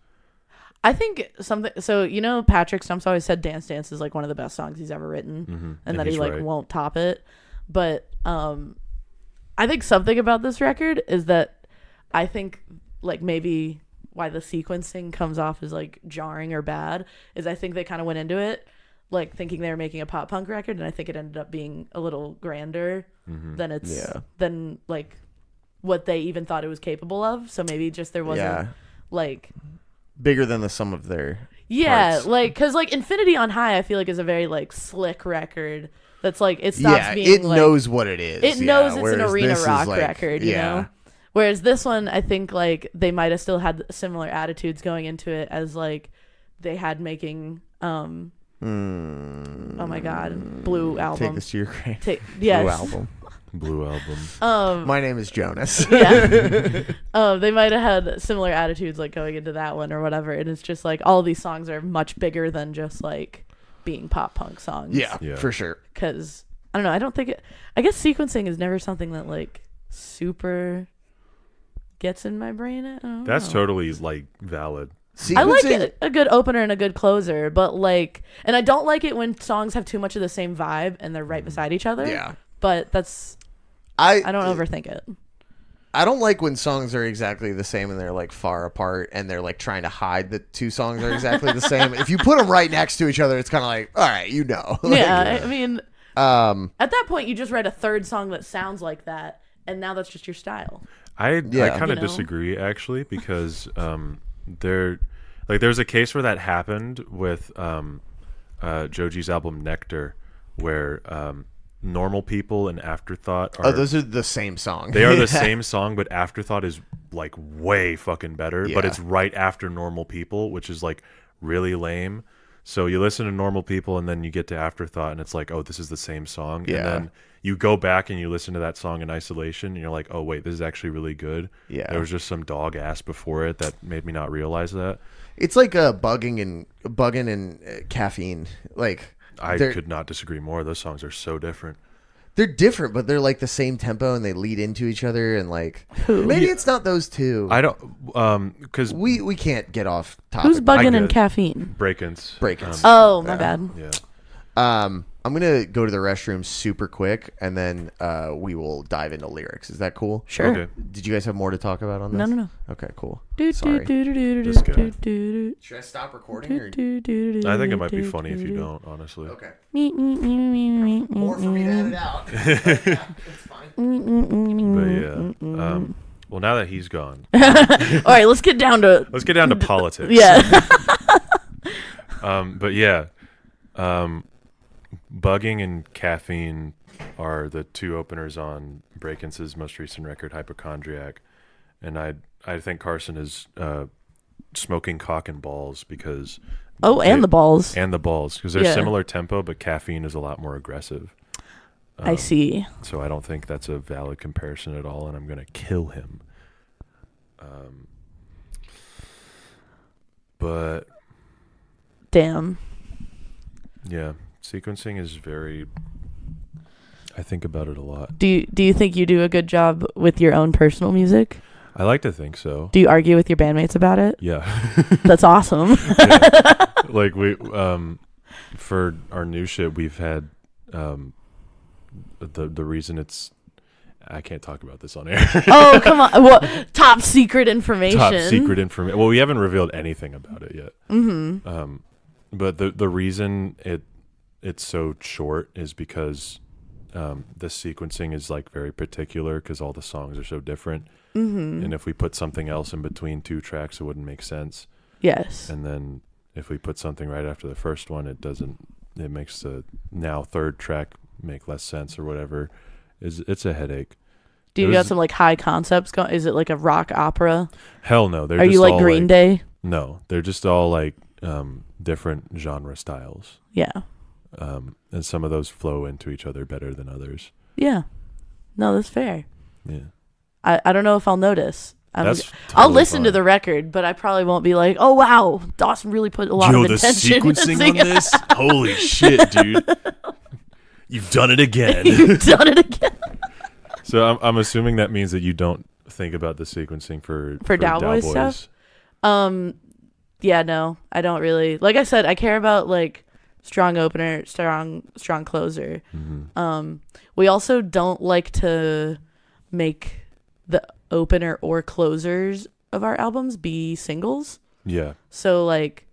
I think something. So Patrick Stump's always said "Dance Dance" is like one of the best songs he's ever written, and that he like won't top it. But I think something about this record is that I think like maybe why the sequencing comes off as like jarring or bad is I think they kind of went into it like thinking they were making a pop punk record, and I think it ended up being a little grander than than like what they even thought it was capable of. So maybe just there wasn't like bigger than the sum of their parts. Like because like Infinity on High I feel like is a very like slick record that's like it stops being it knows what it is. It knows it's an arena rock record, you know. Whereas this one, I think like they might have still had similar attitudes going into it as like they had making oh my god, Blue album. Take this to your grave. Yes. Blue album. Blue album. My name is Jonas. They might have had similar attitudes like going into that one or whatever, and it's just like all of these songs are much bigger than just like being pop punk songs. Yeah. For sure. Because I don't know, I guess sequencing is never something that like super gets in my brain. I don't That's know. totally like valid. I like a good opener and a good closer, but like, and I don't like it when songs have too much of the same vibe and they're right beside each other. Yeah. But I don't overthink it. I don't like when songs are exactly the same and they're like far apart and they're like trying to hide that two songs are exactly the same. If you put them right next to each other, it's kind of like, all right, like, yeah. I mean, at that point, you just write a third song that sounds like that, and now that's just your style. I kind of disagree actually, because there's a case where that happened with Joji's album Nectar, where Normal People and Afterthought are those are the same song. They are the same song, but Afterthought is like way fucking better. But it's right after Normal People, which is like really lame. So you listen to Normal People and then you get to Afterthought and it's like, oh, this is the same song. And then you go back and you listen to that song in isolation and you're like, oh wait, this is actually really good. Yeah. There was just some dog ass before it that made me not realize that. It's like bugging and caffeine. Like I could not disagree more. Those songs are so different. They're different, but they're like the same tempo and they lead into each other and like maybe it's not those two. I don't because we can't get off topic. Who's bugging and caffeine? Break-ins. Oh, my bad. Yeah. I'm gonna go to the restroom super quick and then we will dive into lyrics. Is that cool? Sure. Okay. Did you guys have more to talk about on this? No. Okay, cool. Sorry. This guy. Should I stop recording? Or... I think it might be funny if you don't, honestly. Okay. More for me to edit out. Yeah, it's fine. But yeah. Well, now that he's gone, all right, let's get down to politics. Yeah. But yeah, bugging and caffeine are the two openers on Break-In's most recent record, Hypochondriac, and I think Carson is smoking cock and balls because and the balls because they're similar tempo, but caffeine is a lot more aggressive. I see. So I don't think that's a valid comparison at all, and I'm gonna kill him. But damn. Yeah, sequencing is very. I think about it a lot. Do you think you do a good job with your own personal music? I like to think so. Do you argue with your bandmates about it? Yeah. That's awesome. Yeah. Like we for our new shit we've had the reason it's I can't talk about this on air. Oh, come on. Well, top secret information. Well, we haven't revealed anything about it yet. Mm-hmm. But the reason it's so short is because the sequencing is like very particular because all the songs are so different. Mm-hmm. And if we put something else in between two tracks, it wouldn't make sense. Yes. And then if we put something right after the first one, it makes the now third track make less sense or whatever. It's a headache. Do you got some like high concepts going? Is it like a rock opera? Hell no. Are you like Green Day? No, they're just all like different genre styles. Yeah. And some of those flow into each other better than others. Yeah. No, that's fair. Yeah. I don't know if I'll notice. I'll Totally listen fine. to the record, but I probably won't be like, oh wow, Dawson really put a lot of attention. The sequencing on this? Holy shit, dude. You've done it again. You've done it again. So I'm assuming that means that you don't think about the sequencing for Dowboy stuff. Yeah, no, I don't really. Like I said, I care about like strong opener, strong closer. We also don't like to make the opener or closers of our albums be singles. Yeah. So like,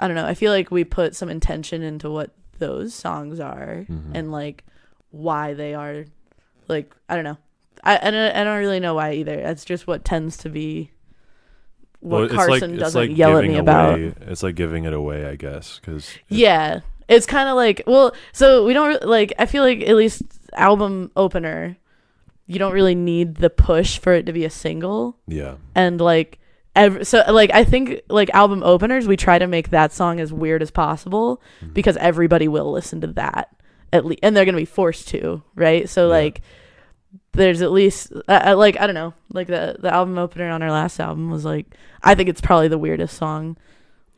I don't know. I feel like we put some intention into what those songs are and like why they are. Like, I don't know. I don't really know why either. That's just what tends to be what Carson doesn't yell at me about. It's like giving it away, I guess. Yeah. It's kind of like, well, so we don't, like, I feel like at least album opener, you don't really need the push for it to be a single. Yeah. And, like, so, like, I think, like, album openers, we try to make that song as weird as possible because everybody will listen to that, at least, and they're going to be forced to, right? So, like, there's at least, like, I don't know, like, the album opener on our last album was, like, I think it's probably the weirdest song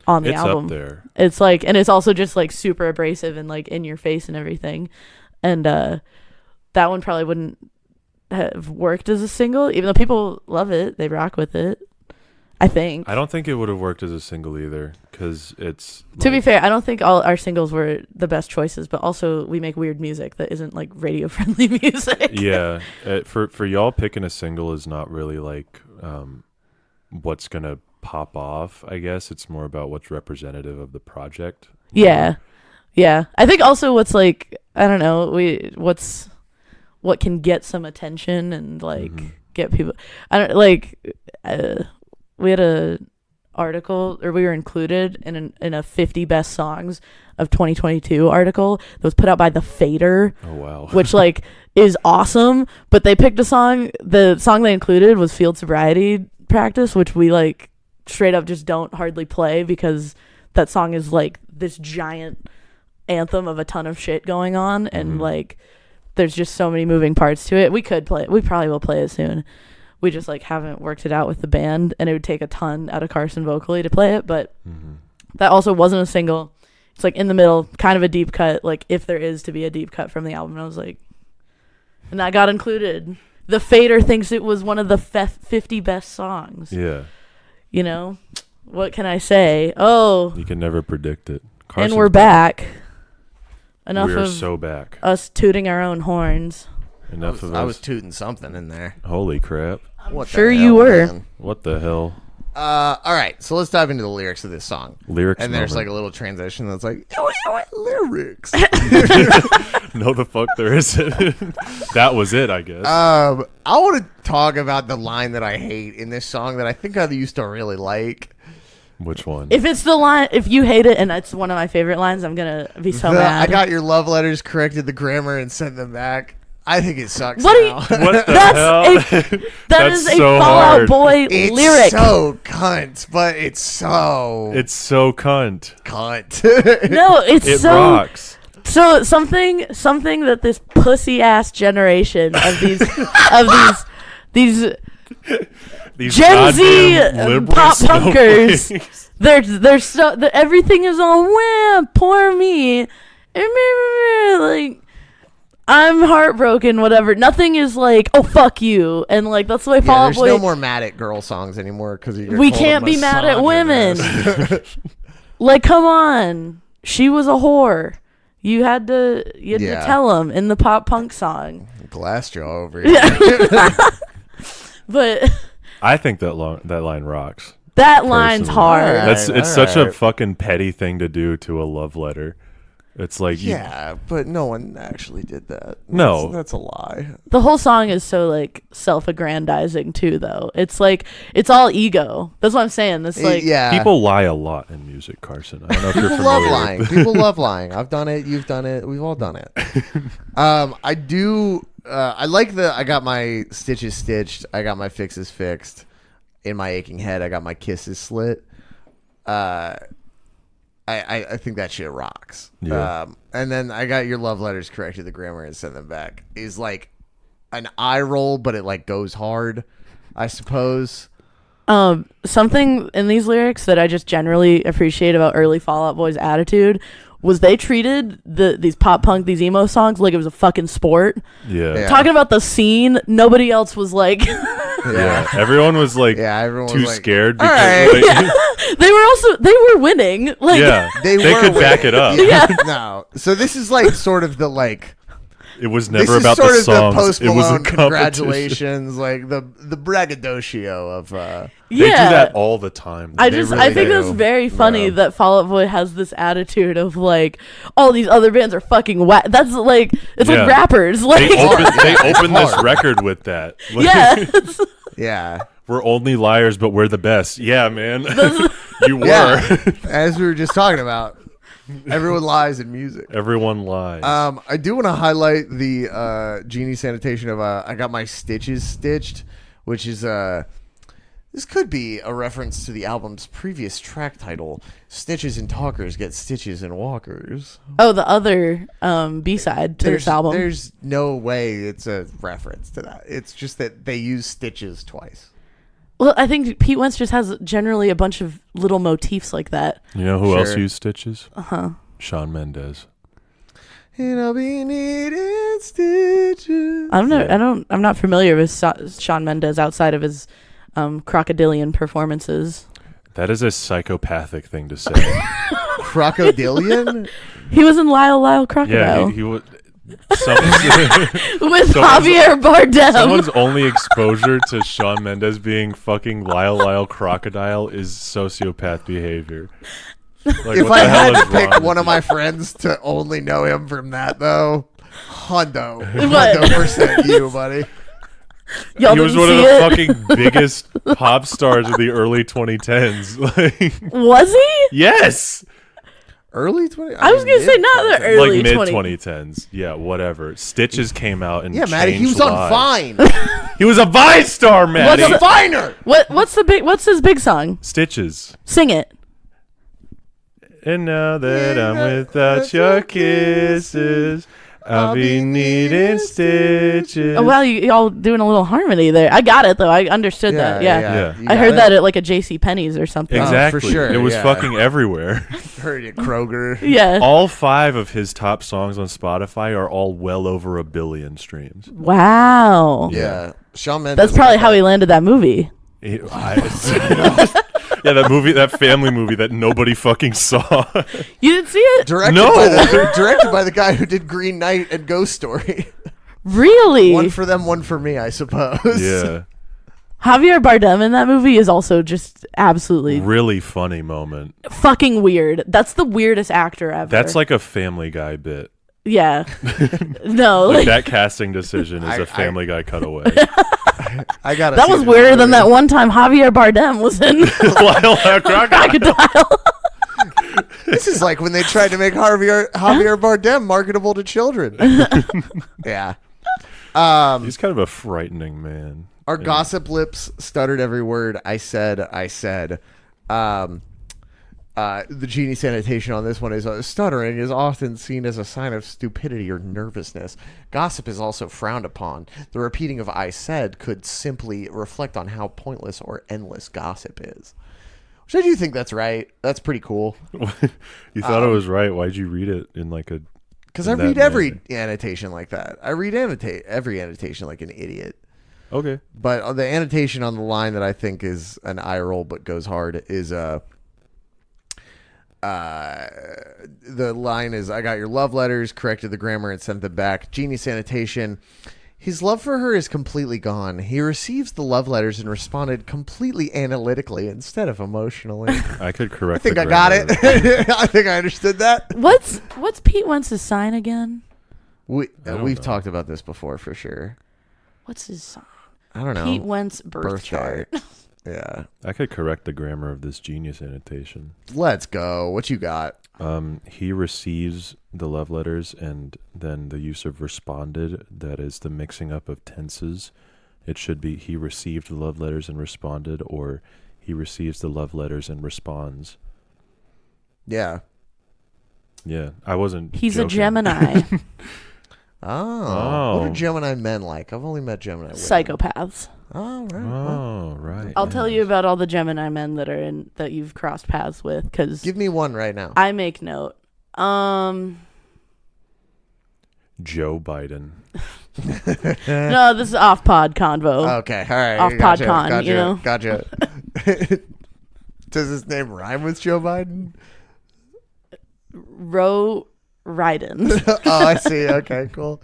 on the album. It's up there. It's like, and it's also just like super abrasive and like in your face and everything. And that one probably wouldn't have worked as a single, even though people love it. They rock with it, I think. I don't think it would have worked as a single either, because it's... To be fair, I don't think all our singles were the best choices, but also we make weird music that isn't like radio-friendly music. Yeah. For y'all, picking a single is not really like what's going to pop off, I guess. It's more about what's representative of the project. Yeah. Yeah. I think also what's like, I don't know, what can get some attention and like get people, I don't like, we had a article, or we were included in a 50 best songs of 2022 article that was put out by The Fader. Oh wow. Which like is awesome, but they picked a song, the song they included was Field Sobriety Practice, which we like straight up just don't hardly play because that song is like this giant anthem of a ton of shit going on, and like there's just so many moving parts to it. We could play it. We probably will play it soon. We just like haven't worked it out with the band, and it would take a ton out of Carson vocally to play it, but that also wasn't a single. It's like in the middle, kind of a deep cut, like if there is to be a deep cut from the album. And I was like, and that got included. The Fader thinks it was one of the 50 best songs. Yeah. You know, what can I say? Oh, You can never predict it. and Carson's we're back. Enough We're of so back. us tooting our own horns. Enough of us. I was tooting something in there. Holy crap. What the sure hell, you were. man? What the hell? All right, so let's dive into the lyrics of this song. Lyrics. And there's like moment. a little transition that's like, lyrics. No, the fuck there isn't. That was it, I guess. I want to talk about the line that I hate in this song that I think I used to really like. Which one? If it's the line, if you hate it and it's one of my favorite lines, I'm going to be so mad. I got your love letters, corrected the grammar, and sent them back. I think it sucks What now. What the That's hell? that is a so Fall Out hard. Boy It's lyric. so cunt, but it's so It's so cunt. cunt. No, it's It so rocks. so something that this pussy ass generation of these these These Gen Z goddamn liberal pop punkers. snowflakes. They're so everything is all wham, poor me, like I'm heartbroken, whatever. Nothing is like, oh fuck you, and like that's the way Fall Out There's Boy. no more mad at girl songs anymore because We can't be mad at women. Like, come on, she was a whore. You had to tell them in the pop punk song. Glassjaw over here. But I think that line rocks. that line's Personally. hard. Alright. It's such a fucking petty thing to do to a love letter. It's like Yeah, but no one actually did that. No. That's a lie. The whole song is so like self-aggrandizing too, though. It's like it's all ego. That's what I'm saying. That's like yeah. people lie a lot in music, Carson. I don't know if you're People familiar. love lying. People love lying. I've done it. You've done it. We've all done it. I do. I like I got my stitches stitched. I got my fixes fixed. In my aching head, I got my kisses slit. I think that shit rocks. Yeah. And then I got your love letters corrected, the grammar, and sent them back. Is like an eye roll, but it like goes hard, I suppose. something in these lyrics that I just generally appreciate about early Fall Out Boy's attitude was they treated these pop punk, these emo songs like it was a fucking sport. Yeah. Talking about the scene, nobody else was like. Yeah. Everyone was like everyone too was like, scared all because right. They were winning. Like, yeah, they were could back it up. Yeah. No. So this is like sort of the like. It was This never is about sort the of the songs. Post It was a Malone competition. congratulations, like the braggadocio of. They do that all the time. I really think do. that's very funny Yeah. that Fall Out Boy has this attitude of like all these other bands are fucking whack. That's like it's Yeah. like rappers. They Like opened this hard. record with that. Like, yeah. Yeah. we're only liars, but we're the best. Yeah, man. You were. Yeah. As we were just talking about, everyone lies in music. Everyone lies. I do want to highlight the Genie Sanitation of I got my stitches stitched, which is this could be a reference to the album's previous track title, Snitches and Talkers Get Stitches and Walkers. Oh, the other B-side to this album. There's no way it's a reference to that. It's just that they use stitches twice. Well, I think Pete Wentz just has generally a bunch of little motifs like that. you know who else sure. used stitches? Shawn Mendes. And I'll be needing stitches. I'm not familiar with Shawn Mendes outside of his crocodilian performances. That is a psychopathic thing to say. Crocodilian? He was in Lyle Crocodile Yeah, he would. with someone's- Javier Bardem. Someone's only exposure to Shawn Mendes being fucking Lyle Crocodile is sociopath behavior. Like, If what I the hell had to is pick wrong one with of my friends to only know him from that, though, Hundo. What? 100% you, buddy. Y'all he was didn't one of see the it? fucking biggest pop stars of the early 2010s. Like, Was he? yes, Early 20? I was gonna say not the early like mid 20. 2010s. Yeah, whatever. Stitches came out and Yeah, Maddie, he was changed on lives. Vine. He was a Vine star, Maddie. He's a Viner. What's his big song? Stitches. Sing it. And now that I'm without your kisses, I'll be needing stitches. Oh wow, y'all doing a little harmony there. I got it though. I understood that. Yeah. Yeah. You I got heard it? that at like a J.C. Penney's or something. Exactly. for sure, It was yeah. fucking everywhere. Heard it, Kroger. Yeah. All 5 of his top songs on Spotify are all well over 1 billion streams. Wow. Yeah. Shawn Mendes. That's probably how he landed that movie. Yeah, that movie, that family movie that nobody fucking saw. You didn't see it? Directed by the guy who did Green Knight and Ghost Story. Really? One for them, one for me, I suppose. Yeah. Javier Bardem in that movie is also just absolutely Really funny moment. fucking weird. That's the weirdest actor ever. That's like a Family Guy bit. yeah. No, Like like, that casting decision is a Family Guy cutaway. I got that was weirder than that one time Javier Bardem was in Lyle Crocodile. Crocodile. This is like when they tried to make Javier Bardem marketable to children. Yeah. He's kind of a frightening man. Our gossip lips stuttered every word I said. The Genie Sanitation on this one is stuttering is often seen as a sign of stupidity or nervousness. Gossip is also frowned upon. The repeating of I said could simply reflect on how pointless or endless gossip is. Which I do think that's right. That's pretty cool. You thought it was right. Why'd you read it in like a... Because I in that read every manner? annotation like that. I read every annotation like an idiot. Okay. But the annotation on the line that I think is an eye roll but goes hard is the line is, I got your love letters, corrected the grammar, and sent them back. Genie Sanitation. His love for her is completely gone. He receives the love letters and responded completely analytically instead of emotionally. I could correct I think the I got grammar. it. I think I understood that. What's Pete Wentz's sign again? We've know. talked about this before for sure. What's his sign? I don't know. Pete Wentz birth chart. Yeah. I could correct the grammar of this genius annotation. Let's go. What you got? He receives the love letters and then the use of responded, that is the mixing up of tenses. It should be he received the love letters and responded, or he receives the love letters and responds. Yeah. Yeah, I wasn't He's joking. a Gemini. Oh. What Oh. are Gemini men like? I've only met Gemini women. Psychopaths. Oh, right. Oh, right. I'll tell yes. you about all the Gemini men that you've crossed paths with, because Give me one right now. I make note. Joe Biden. No, this is off pod convo. Okay, all right. Off gotcha, PodCon, gotcha, you know? Gotcha. Does his name rhyme with Joe Biden? Roe Ryden. Oh, I see. Okay, cool.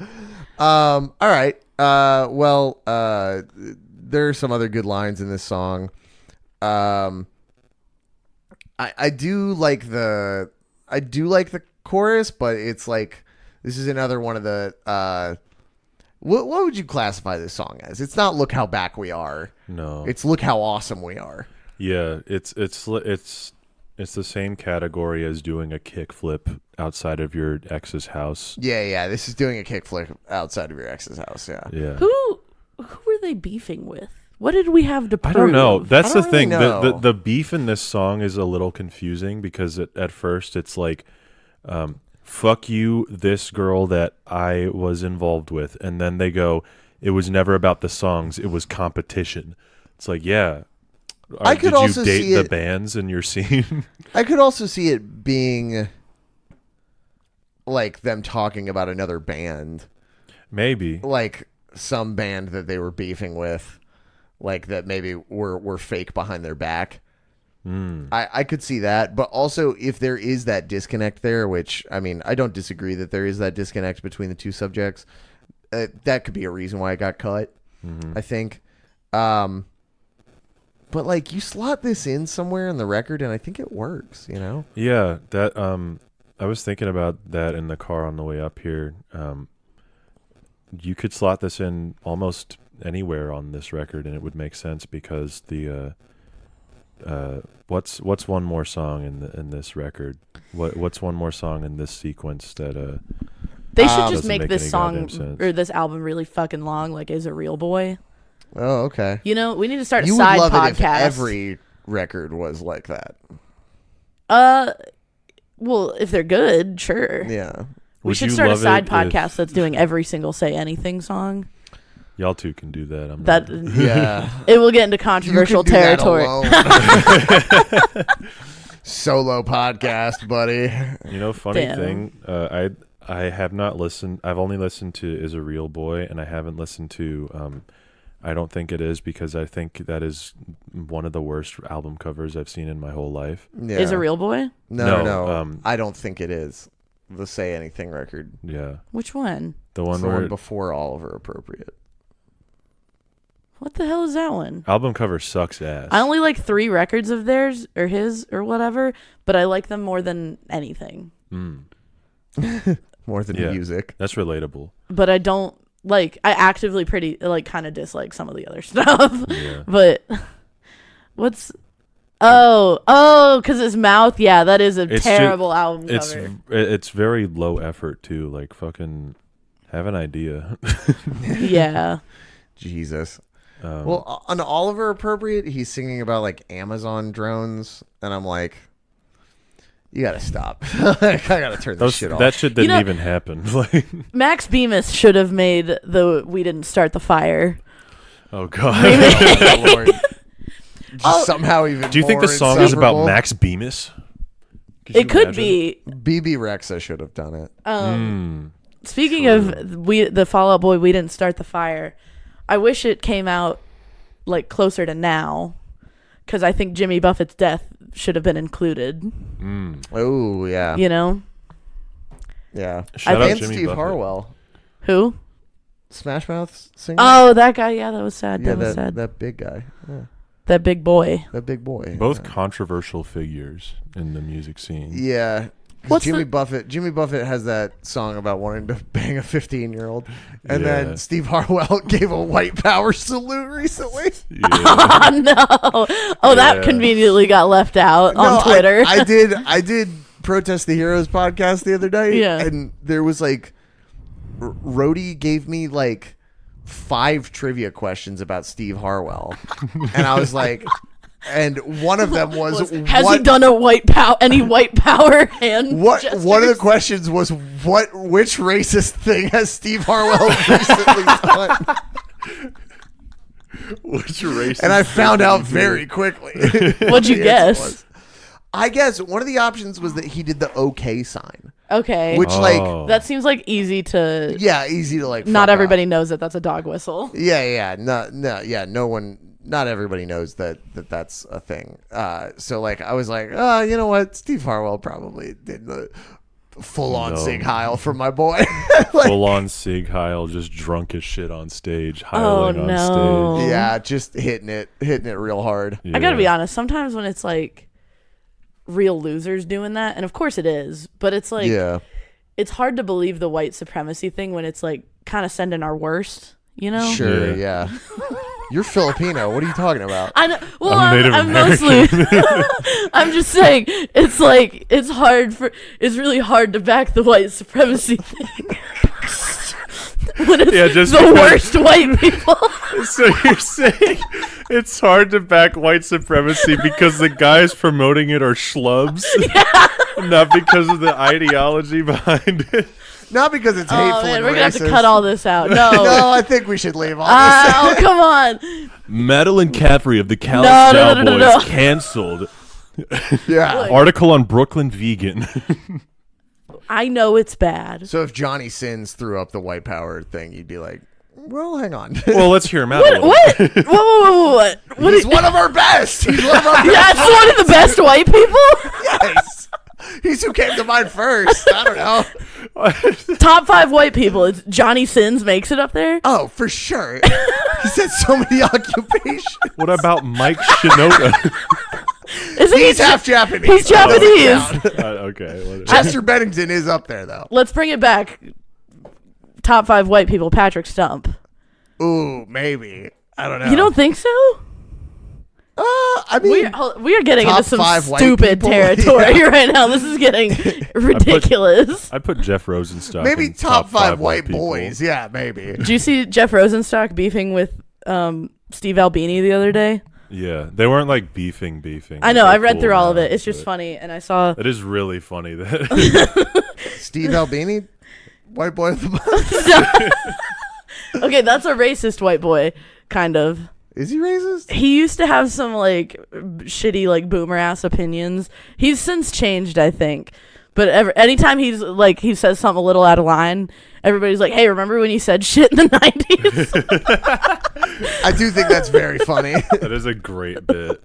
All right. Well, there are some other good lines in this song. I do like the chorus, but it's like this is another one of the what would you classify this song as? It's not "Look How Back We Are." No, It's "Look How Awesome We Are." yeah, it's the same category as doing a kickflip outside of your ex's house. Yeah. This is doing a kickflip outside of your ex's house. Yeah. Yeah. Who were they beefing with? What did we have to prove? I don't know. That's I the don't really thing. know. The beef in this song is a little confusing because at first it's like, fuck you, this girl that I was involved with. And then they go, it was never about the songs. It was competition. It's like, yeah. I could did also you date see the it- bands in your scene? I could also see it being like them talking about another band, Maybe. like some band that they were beefing with, like that maybe were fake behind their back. I could see that, but also if there is that disconnect there, which I mean, I don't disagree that there is that disconnect between the two subjects. That could be a reason why it got cut. I think. But like you slot this in somewhere in the record, and I think it works. You know. Yeah, that I was thinking about that in the car on the way up here. You could slot this in almost anywhere on this record, and it would make sense because the what's one more song in this record? What's one more song in this sequence that They should just doesn't make make this any song goddamn sense. or this album really fucking long, like Is a Real Boy. Oh, okay. You know, we need to start a You side would love podcast. it if every record was like that. Well, if they're good, sure. Yeah. We Would should you start a love side it podcast that's doing every single Say Anything song. y'all two can do that? That Yeah. it will get into You can controversial do that territory. alone. Solo podcast, buddy. You know, funny Damn. thing, I have not listened. I've only listened to Is a Real Boy, and I haven't listened to I Don't Think It Is, because I think that is one of the worst album covers I've seen in my whole life. Yeah. Is a Real Boy? No. I don't think it is. The Say Anything record. Yeah, Which one? the It's one the where one before Oliver Appropriate. What the hell is that one? album cover sucks ass. I only like 3 records of theirs or his or whatever, but I like them more than anything. More than Yeah. music. That's relatable. But I don't like. I actively kind of dislike some of the other stuff. Yeah. But what's because his mouth. Yeah, that is a It's terrible album It's cover. it's very low effort too. Like fucking have an idea. Yeah. Jesus. Well, on Oliver Appropriate, he's singing about like Amazon drones, and I'm like, you gotta stop. I gotta turn this shit off. That shit didn't You know- even happen. Like, Max Bemis should have made the "We Didn't Start the Fire." oh god. Oh, my Lord. Just Oh. somehow even. Do you think the more song is about insufferable. Max Bemis? It could be. BB Rexa should have done it. Speaking of the Fall Out Boy, "We Didn't Start the Fire." I wish it came out like closer to now, because I think Jimmy Buffett's death should have been included. Oh yeah, You know yeah. Shout out And Jimmy Steve Buffett. Harwell, who? Smash Mouth singer. Oh, that guy. Yeah, that was sad. yeah, That was sad. that big guy. Yeah, That big boy. that big boy. Both Yeah. controversial figures in the music scene. Yeah. 'Cause What's Jimmy the- Buffett? Jimmy Buffett has that song about wanting to bang a 15-year-old, and Yeah. then Steve Harwell gave a white power salute recently. Yeah. Oh no! Oh, that Yeah. conveniently got left out No, on Twitter. I did Protest the Heroes podcast the other day, Yeah. and there was like, Rhodey gave me like 5 trivia questions about Steve Harwell, and I was like, and one of them was Has what, he done any white power hand? What gestures? one of the questions was which racist thing has Steve Harwell recently done? Which race? And I found out very quickly. What'd you The answer guess? was. I guess one of the options was that he did the OK sign. Okay. Which that seems like easy to. yeah, easy to like. Not fuck everybody up. knows that that's a dog whistle. Yeah, no one. Not everybody knows that's a thing. So like I was like, oh, you know what? Steve Harwell probably did the full-on Sig Heil for my boy. Full on Sig Heil, just drunk as shit on stage, heiling on stage. Yeah, just hitting it real hard. Yeah. I gotta be honest. Sometimes when it's like real losers doing that, and of course it is, but it's like it's hard to believe the white supremacy thing when it's like kind of sending our worst. You know? Sure, yeah. You're Filipino. What are you talking about? I know. Well, I'm I'm Native mostly. I'm just saying, it's like it's really hard to back the white supremacy thing when it's just the worst white people. So you're saying it's hard to back white supremacy because the guys promoting it are schlubs, not because of the ideology behind it. Not because it's hateful Oh man, and we're gonna have racist. to cut all this out. No. No, I think we should leave all this. Oh come on. Madeline Caffrey of the Callous No. Cowboys canceled. Yeah. Look. Article on Brooklyn vegan. I know it's bad. So if Johnny Sins threw up the white power thing, you'd be like, well, hang on. Well, let's hear him out a little. What? What? What? He's one of our best. He's one of our best. That's one of the best white people. Yes. He's who came to mind first. I don't know. Top 5 white people. It's Johnny Sins makes it up there. Oh, for sure. He said so many occupations. What about Mike Shinoda? Isn't He's he? half Japanese. He's so it doesn't Japanese. count. Okay. whatever. Chester Bennington is up there, though. Let's bring it back. Top 5 white people. Patrick Stump. Ooh, maybe. I don't know. You don't think so? I mean, We are getting top into some 5 white stupid people? territory Yeah. right now. This is getting ridiculous. I put Jeff Rosenstock. maybe in top 5 white people. boys. Yeah, maybe. Did you see Jeff Rosenstock beefing with Steve Albini the other day? Yeah, they weren't like beefing. I know. They're I read cool through all of now, it. It's just but funny, and I saw. It is really funny that Steve Albini, white boy of the month. Okay, that's a racist white boy, kind of. Is he racist? He used to have some like shitty like boomer ass opinions. He's since changed, I think. But anytime he's like he says something a little out of line, everybody's like, "Hey, remember when you said shit in the 90s?" I do think that's very funny. that is a great bit.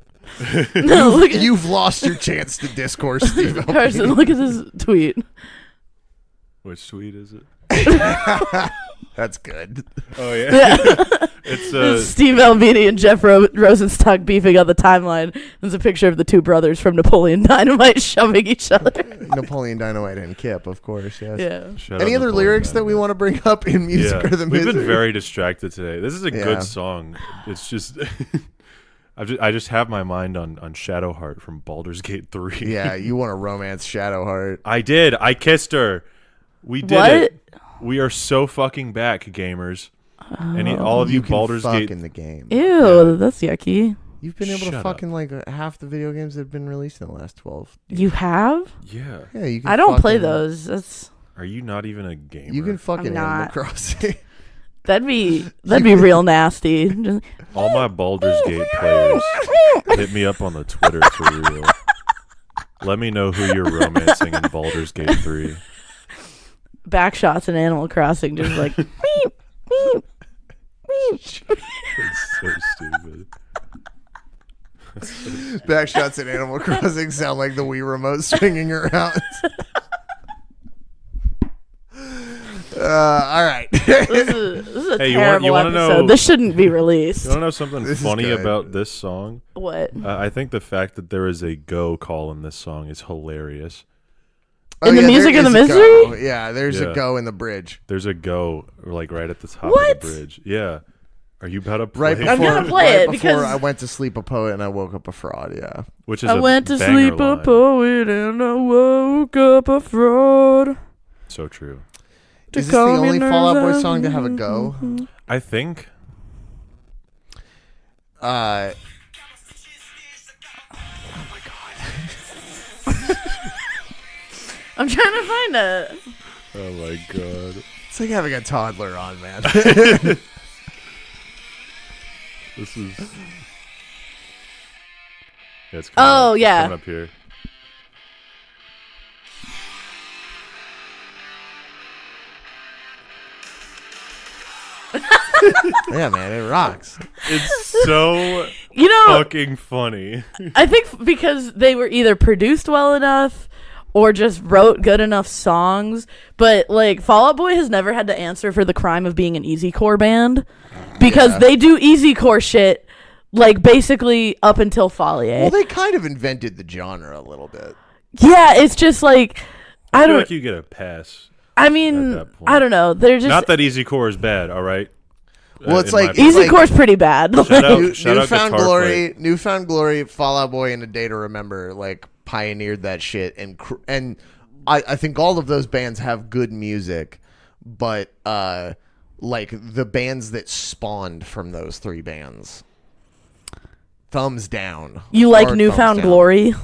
No, look at You've lost your chance to discourse, Steve Albini. Carson. Look at this tweet. Which tweet is it? That's good. Oh yeah, it's Steve Albini and Jeff Rosenstock beefing on the timeline. There's a picture of the two brothers from Napoleon Dynamite shoving each other. Napoleon Dynamite and Kip, of course. Yes. Yeah. Shout Any out other Napoleon lyrics that we Dynamite. want to bring up in music or the We've misery? been very distracted today. This is a Yeah. good song. It's just I just have my mind on Shadowheart from Baldur's Gate 3. Yeah, you want to romance Shadowheart. I did. I kissed her. We did What? it. We are so fucking back, gamers. All of you can Baldur's fuck Gate. in the game. Ew, that's yucky. You've been able to Shut fuck up. in like half the video games that have been released in the last 12. You have? Yeah. Yeah, you can I don't fuck play in- those. That's Are you not even a gamer? You can fuck I'm in Animal not. Crossing. that'd be real nasty. Just- All my Baldur's Gate players hit me up on the Twitter for real. Let me know who you're romancing in Baldur's Gate 3. back shots in Animal Crossing, just like beep, beep, beep. It's so stupid. Backshots in Animal Crossing sound like the Wii remote swinging around. All right. This is a Hey, you terrible wanna episode. know- This shouldn't be released. You want to know something This is funny good. about this song? What? I think the fact that there is a go call in this song is hilarious. In the music there of the is a misery? go. Yeah, there's Yeah. a go in the bridge. There's a go like right at the top What? of the bridge. Yeah. Are you about to play? Right before, I'm gonna play right it before because- I went to sleep a poet and I woke up a fraud. Yeah. Which is I a went to banger sleep a line. poet and I woke up a fraud. So true. To Is this the calm your only Fall Out Boy nerves song to have a down. go? I think. I'm trying to find it. Oh my god. It's like having a toddler on, man. This is. Yeah, it's Oh, it's yeah. coming up here. Yeah, man, it rocks. It's so You know, fucking funny. I think because they were either produced well enough or just wrote good enough songs. But like Fall Out Boy has never had to answer for the crime of being an easycore band because they do easycore shit like basically up until Follier. Well, they kind of invented the genre a little bit. Yeah, it's just like I feel don't. like you get a pass. I mean, at that point. I don't know. They're just Not that easy core is bad, all right? Well, it's in my like opinion. easycore's pretty bad. Shout out, shout out Newfound Guitar Glory, Fight. Newfound Glory, Fall Out Boy, and A Day to Remember like pioneered that shit, and I think all of those bands have good music, but like the bands that spawned from those three bands, thumbs down. You like Hard Newfound thumbs down. Glory?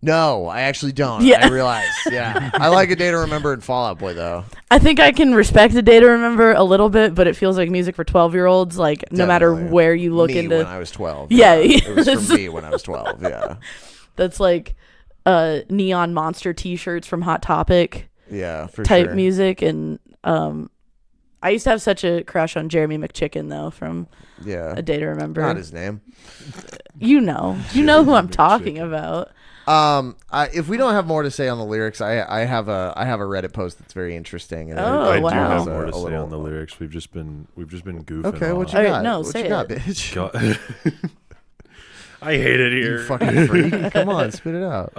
No, I actually don't. Yeah. I realize. Yeah, I like A Day to Remember and Fall Out Boy though. I think I can respect A Day to Remember a little bit, but it feels like music for 12-year-olds. Like no matter Definitely. where you look Me into, when I was 12. Yeah, it was for me when I was 12. Yeah, that's like neon monster T-shirts from Hot Topic yeah, for type sure. music, and I used to have such a crush on Jeremy McChicken though from Yeah, A Day to Remember. not his name. You know who I'm talking about. If we don't have more to say on the lyrics, I have a Reddit post that's very interesting. And Oh, I do wow. have has more to a say little- on the lyrics. We've just been goofing. Okay, what off. you All right, got? no, what say you got, it. bitch? God. I hate it You here. fucking freak! Come on, spit it out.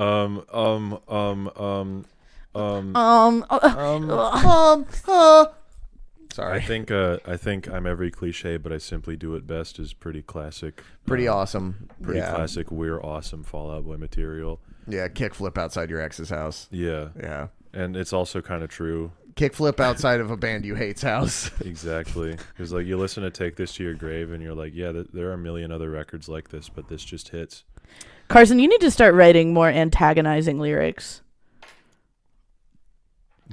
Sorry. I think I'm every cliche, but I simply do it best is pretty classic. Pretty awesome. Pretty Yeah. classic. We're awesome Fall Out Boy material. Yeah, kickflip outside your ex's house. Yeah, Yeah. and it's also kind of true. Kickflip outside of a band you hate's house. Exactly, because like you listen to Take This to Your Grave, and you're like, yeah, there are a million other records like this, but this just hits. Carson, you need to start writing more antagonizing lyrics.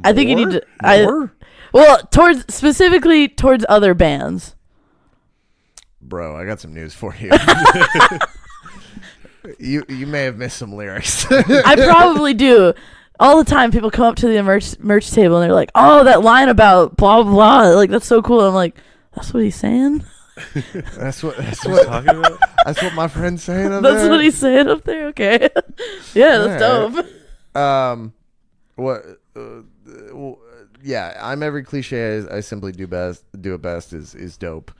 I think you need to. Specifically towards other bands. Bro, I got some news for you. You may have missed some lyrics. I probably do. All the time, people come up to the merch table and they're like, "Oh, that line about blah blah blah, like that's so cool." I'm like, "That's what he's saying." That's what Talking about? that's what my friend's saying. Up That's there. what he's saying up there. Okay, yeah, that's All dope. What? Yeah, I'm every cliche. I simply do it best is dope.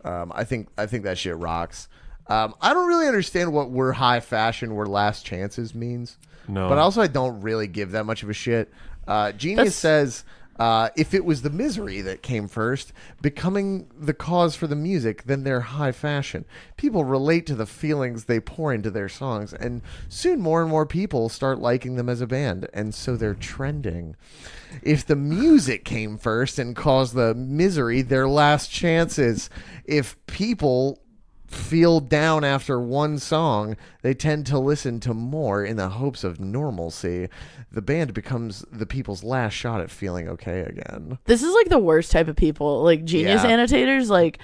I think that shit rocks. I don't really understand what "we're high fashion, we're last chances" means. No, But also, I don't really give that much of a shit. Genius says, if it was the misery that came first, becoming the cause for the music, then they're high fashion. People relate to the feelings they pour into their songs, and soon more and more people start liking them as a band, and so they're trending. If the music came first and caused the misery, they're last chances. If people feel down after one song, they tend to listen to more in the hopes of normalcy. The band becomes the people's last shot at feeling okay again. This is like the worst type of people, like genius Yeah. annotators. Like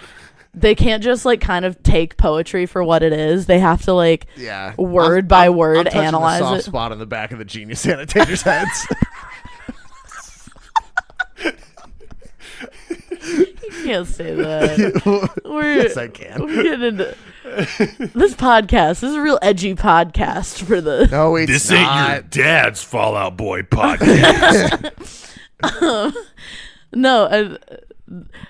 they can't just like kind of take poetry for what it is. They have to like Yeah, word by word I'm touching analyze the soft it. spot on the back of the genius annotators' heads. You can't say that. We're, Yes, I can. We're getting into this podcast. This is a real edgy podcast for the. No, it's This ain't not. your dad's Fall Out Boy podcast. No,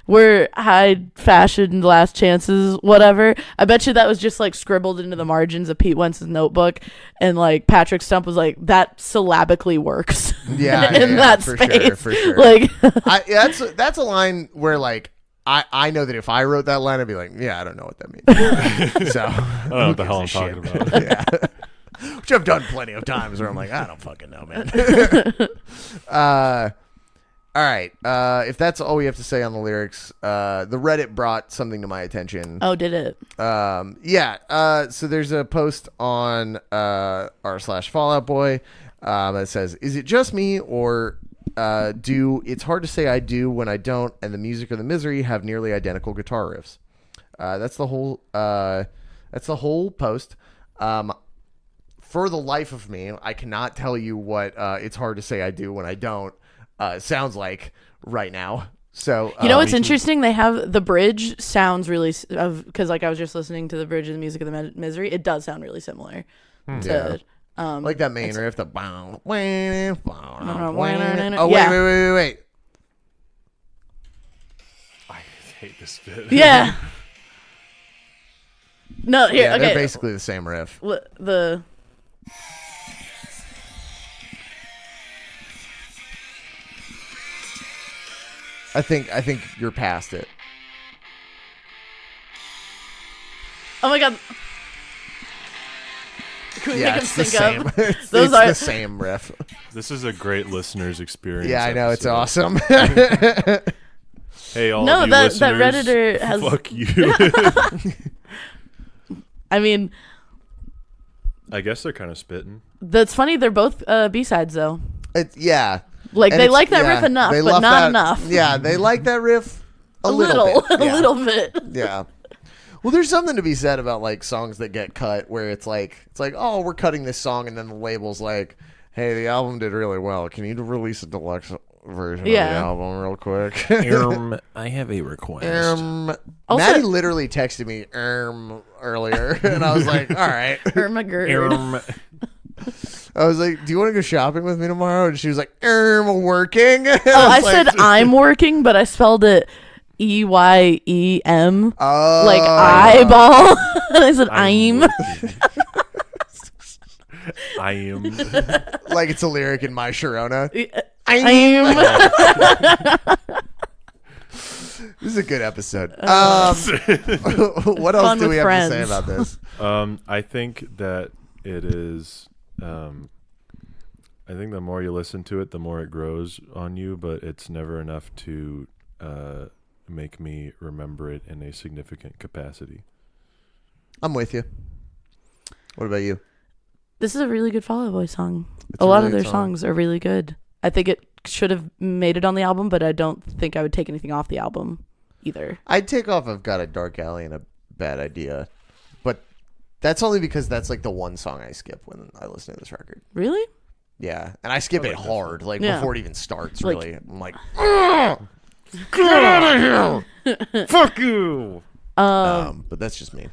we're high fashion, last chances, whatever. I bet you that was just like scribbled into the margins of Pete Wentz's notebook, and like Patrick Stump was like, that syllabically works. Yeah, in yeah, that for space. sure, for sure. Like, That's a line where like I know that if I wrote that line, I'd be like, yeah, I don't know what that means. So I don't know what the hell I'm talking about. Yeah. Which I've done plenty of times where I'm like, I don't fucking know, man. All right. If that's all we have to say on the lyrics, the Reddit brought something to my attention. oh, did it? Yeah. So there's a post on r/Fallout Boy that says, "Is it just me, or it's hard to say I do when I don't, and the music or the misery have nearly identical guitar riffs." That's the whole. That's the whole post. For the life of me, I cannot tell you what "It's hard to say I do when I don't" sounds like right now. So You know what's interesting? They have the bridge sounds really because like I was just listening to the bridge of the music of the Misery. It does sound really similar to like that main riff. The oh wait. I hate this bit. Yeah. No, here. Yeah, okay. they're basically the same riff. The I think you're past it. oh my god. Can we Yeah, make it's them the sync same. up? It's Those are the same riff. This is a great listener's experience. Yeah, I know. It's episode. awesome. Hey, all No, of you that listeners, Redditor has. fuck you. I mean, I guess they're kind of spitting. that's funny. They're both B-sides though. Yeah. Like And they it's- like that yeah, riff enough, they but love not that- enough. Yeah, they like that riff a a little bit. a Yeah. little bit. Yeah. Well, there's something to be said about like songs that get cut where it's like, oh, we're cutting this song, and then the label's like, hey, the album did really well. Can you release a deluxe version of the Yeah. album real quick? I have a request. Also- Maddie literally texted me earlier, and I was like, all right. Irma Gerd. I was like, do you want to go shopping with me tomorrow? And she was like, working. Oh, I said I'm working, but I spelled it EYEM, oh, like eyeball. And I said I'm. I am. like it's a lyric in My Sharona. I'm. This is a good episode. What else Fun do we with have to say friends. about this? I think that it is. I think the more you listen to it, the more it grows on you. But it's never enough to make me remember it in a significant capacity. I'm with you. What about you? This is a really good Fall Out Boy song. It's A lot really of their good song. songs are really good. I think it should have made it on the album, but I don't think I would take anything off the album either. I'd take off I've Got a Dark Alley and a Bad Idea. But that's only because that's like the one song I skip when I listen to this record. Really? Yeah. And I skip it like that hard, like Yeah. before it even starts, Like- really. I'm like, get out of here. Fuck you. But that's just me.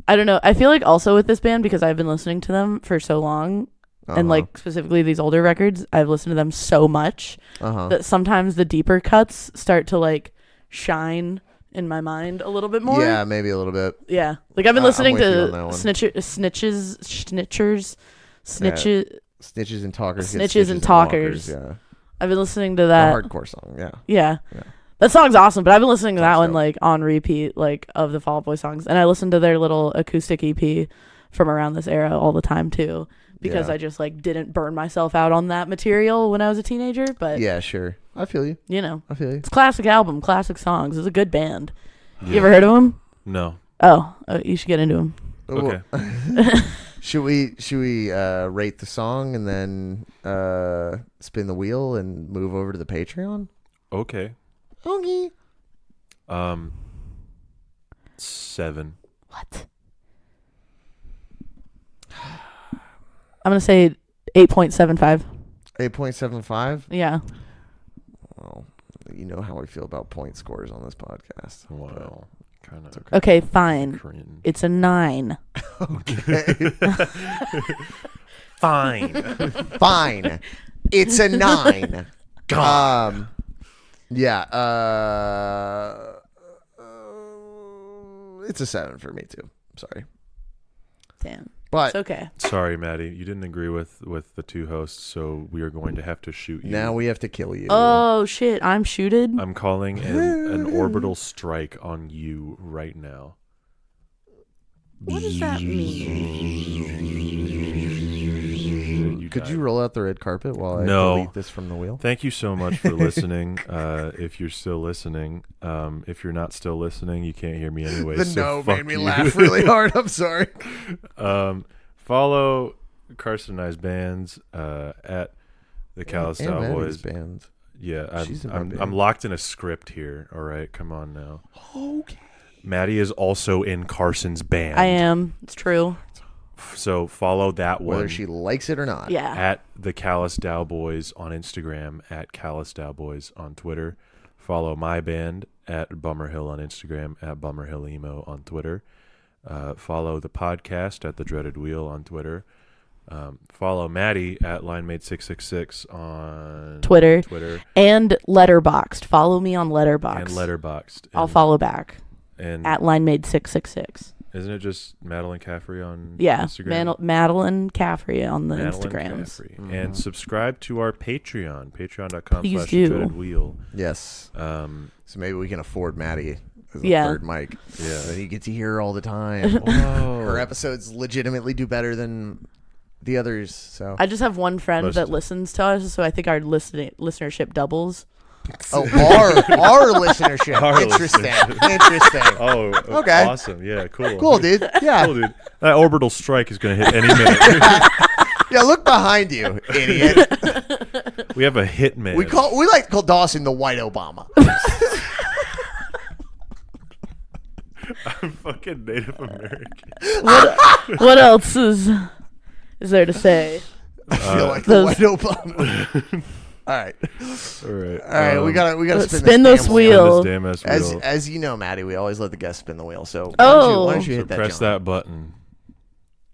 I don't know. I feel like also with this band, because I've been listening to them for so long, and like specifically these older records, I've listened to them so much that sometimes the deeper cuts start to like shine in my mind a little bit more. Yeah, maybe a little bit. Yeah. Like I've been I'm listening with you to on that one. Snitchers. Snitches and Talkers. get Snitches Stitches and Talkers. Walkers, Yeah. I've been listening to The that. hardcore song, yeah. Yeah. Yeah. That song's awesome, but I've been listening to that one dope. like on repeat, like of the Fall Out Boy songs. And I listened to their little acoustic EP from around this era all the time too, because Yeah. I just like didn't burn myself out on that material when I was a teenager. But Yeah, sure. I feel you. you know, I feel you. it's a classic album, classic songs. It's a good band. You ever heard of them? No. Oh, you should get into them. Okay. Should we rate the song and then spin the wheel and move over to the Patreon? Okay. Okay. 7. What? I'm gonna say 8.75. 8.75. Yeah. Well, you know how I feel about point scores on this podcast. Well, kind of Okay, fine. cringe. It's a 9. Okay. Fine. Fine. It's a 9. God. Yeah. It's a 7 for me too. Sorry, Damn. but It's okay. Sorry, Maddie. You didn't agree with the two hosts, so we are going to have to shoot you. now we have to kill you. Oh shit! I'm shooted. I'm calling an orbital strike on you right now. What does that mean? Could you roll out the red carpet while I No. delete this from the wheel? Thank you so much for listening. If you're still listening, if you're not still listening, you can't hear me anyway. The so no fuck made me you. laugh really hard. I'm sorry. Follow Carson and I's bands at the Callous And Maddie's Cowboys. band. Yeah, She's in my I'm band. locked in a script here. All right, come on now. Okay. Maddie is also in Carson's band. I am. It's true. So follow that one. Whether she likes it or not. Yeah. At the Callous Cowboys on Instagram, at Callous Cowboys on Twitter. Follow my band at Bummerhill on Instagram, at BummerhillEmo on Twitter. Follow the podcast at The Dreaded Wheel on Twitter. Follow Maddie at LineMade666 on Twitter. And Letterboxd. Follow me on Letterboxd. I'll follow back. And at LineMade666. Isn't it just Madeline Caffrey on Yeah, Instagram? Madeline Caffrey on the Madeline Instagrams. Caffrey. And subscribe to our Patreon, Please do. patreon.com/dreadedwheel. Yes. So maybe we can afford Maddie as a Yeah. third mic. Yeah. Then you get to hear her all the time. Her episodes legitimately do better than the others. So I just have one friend Most- that listens to us, so I think our listenership doubles. our listenership. Interesting. Oh, Okay. Awesome. Yeah, cool. Cool, dude. Yeah. Cool, dude. That orbital strike is going to hit any minute. Yeah, look behind you, idiot. We have a hitman. We like to call Dawson the White Obama. I'm fucking Native American. What else is there to say? I feel like the White Obama. All right. All right. All right, we gotta Spin spin this damn wheel. This damn ass wheel. As you know, Maddie, we always let the guests spin the wheel. So Oh. why don't you So hit that? press John? that button.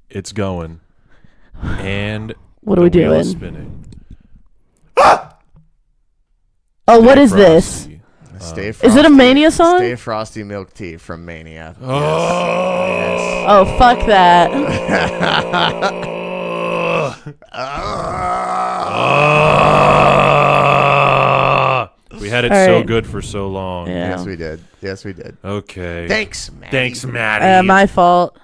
It's going. And What are we the wheel doing? is spinning. Oh, what is Frosty. this? Stay Is it a Mania song? Stay Frosty Milk Tea from Mania. Oh. Oh, fuck that. We had it All so right. good for so long. Yeah. Yes, we did. Yes, we did. Okay. Thanks, Maddie. Thanks, Maddie. My fault.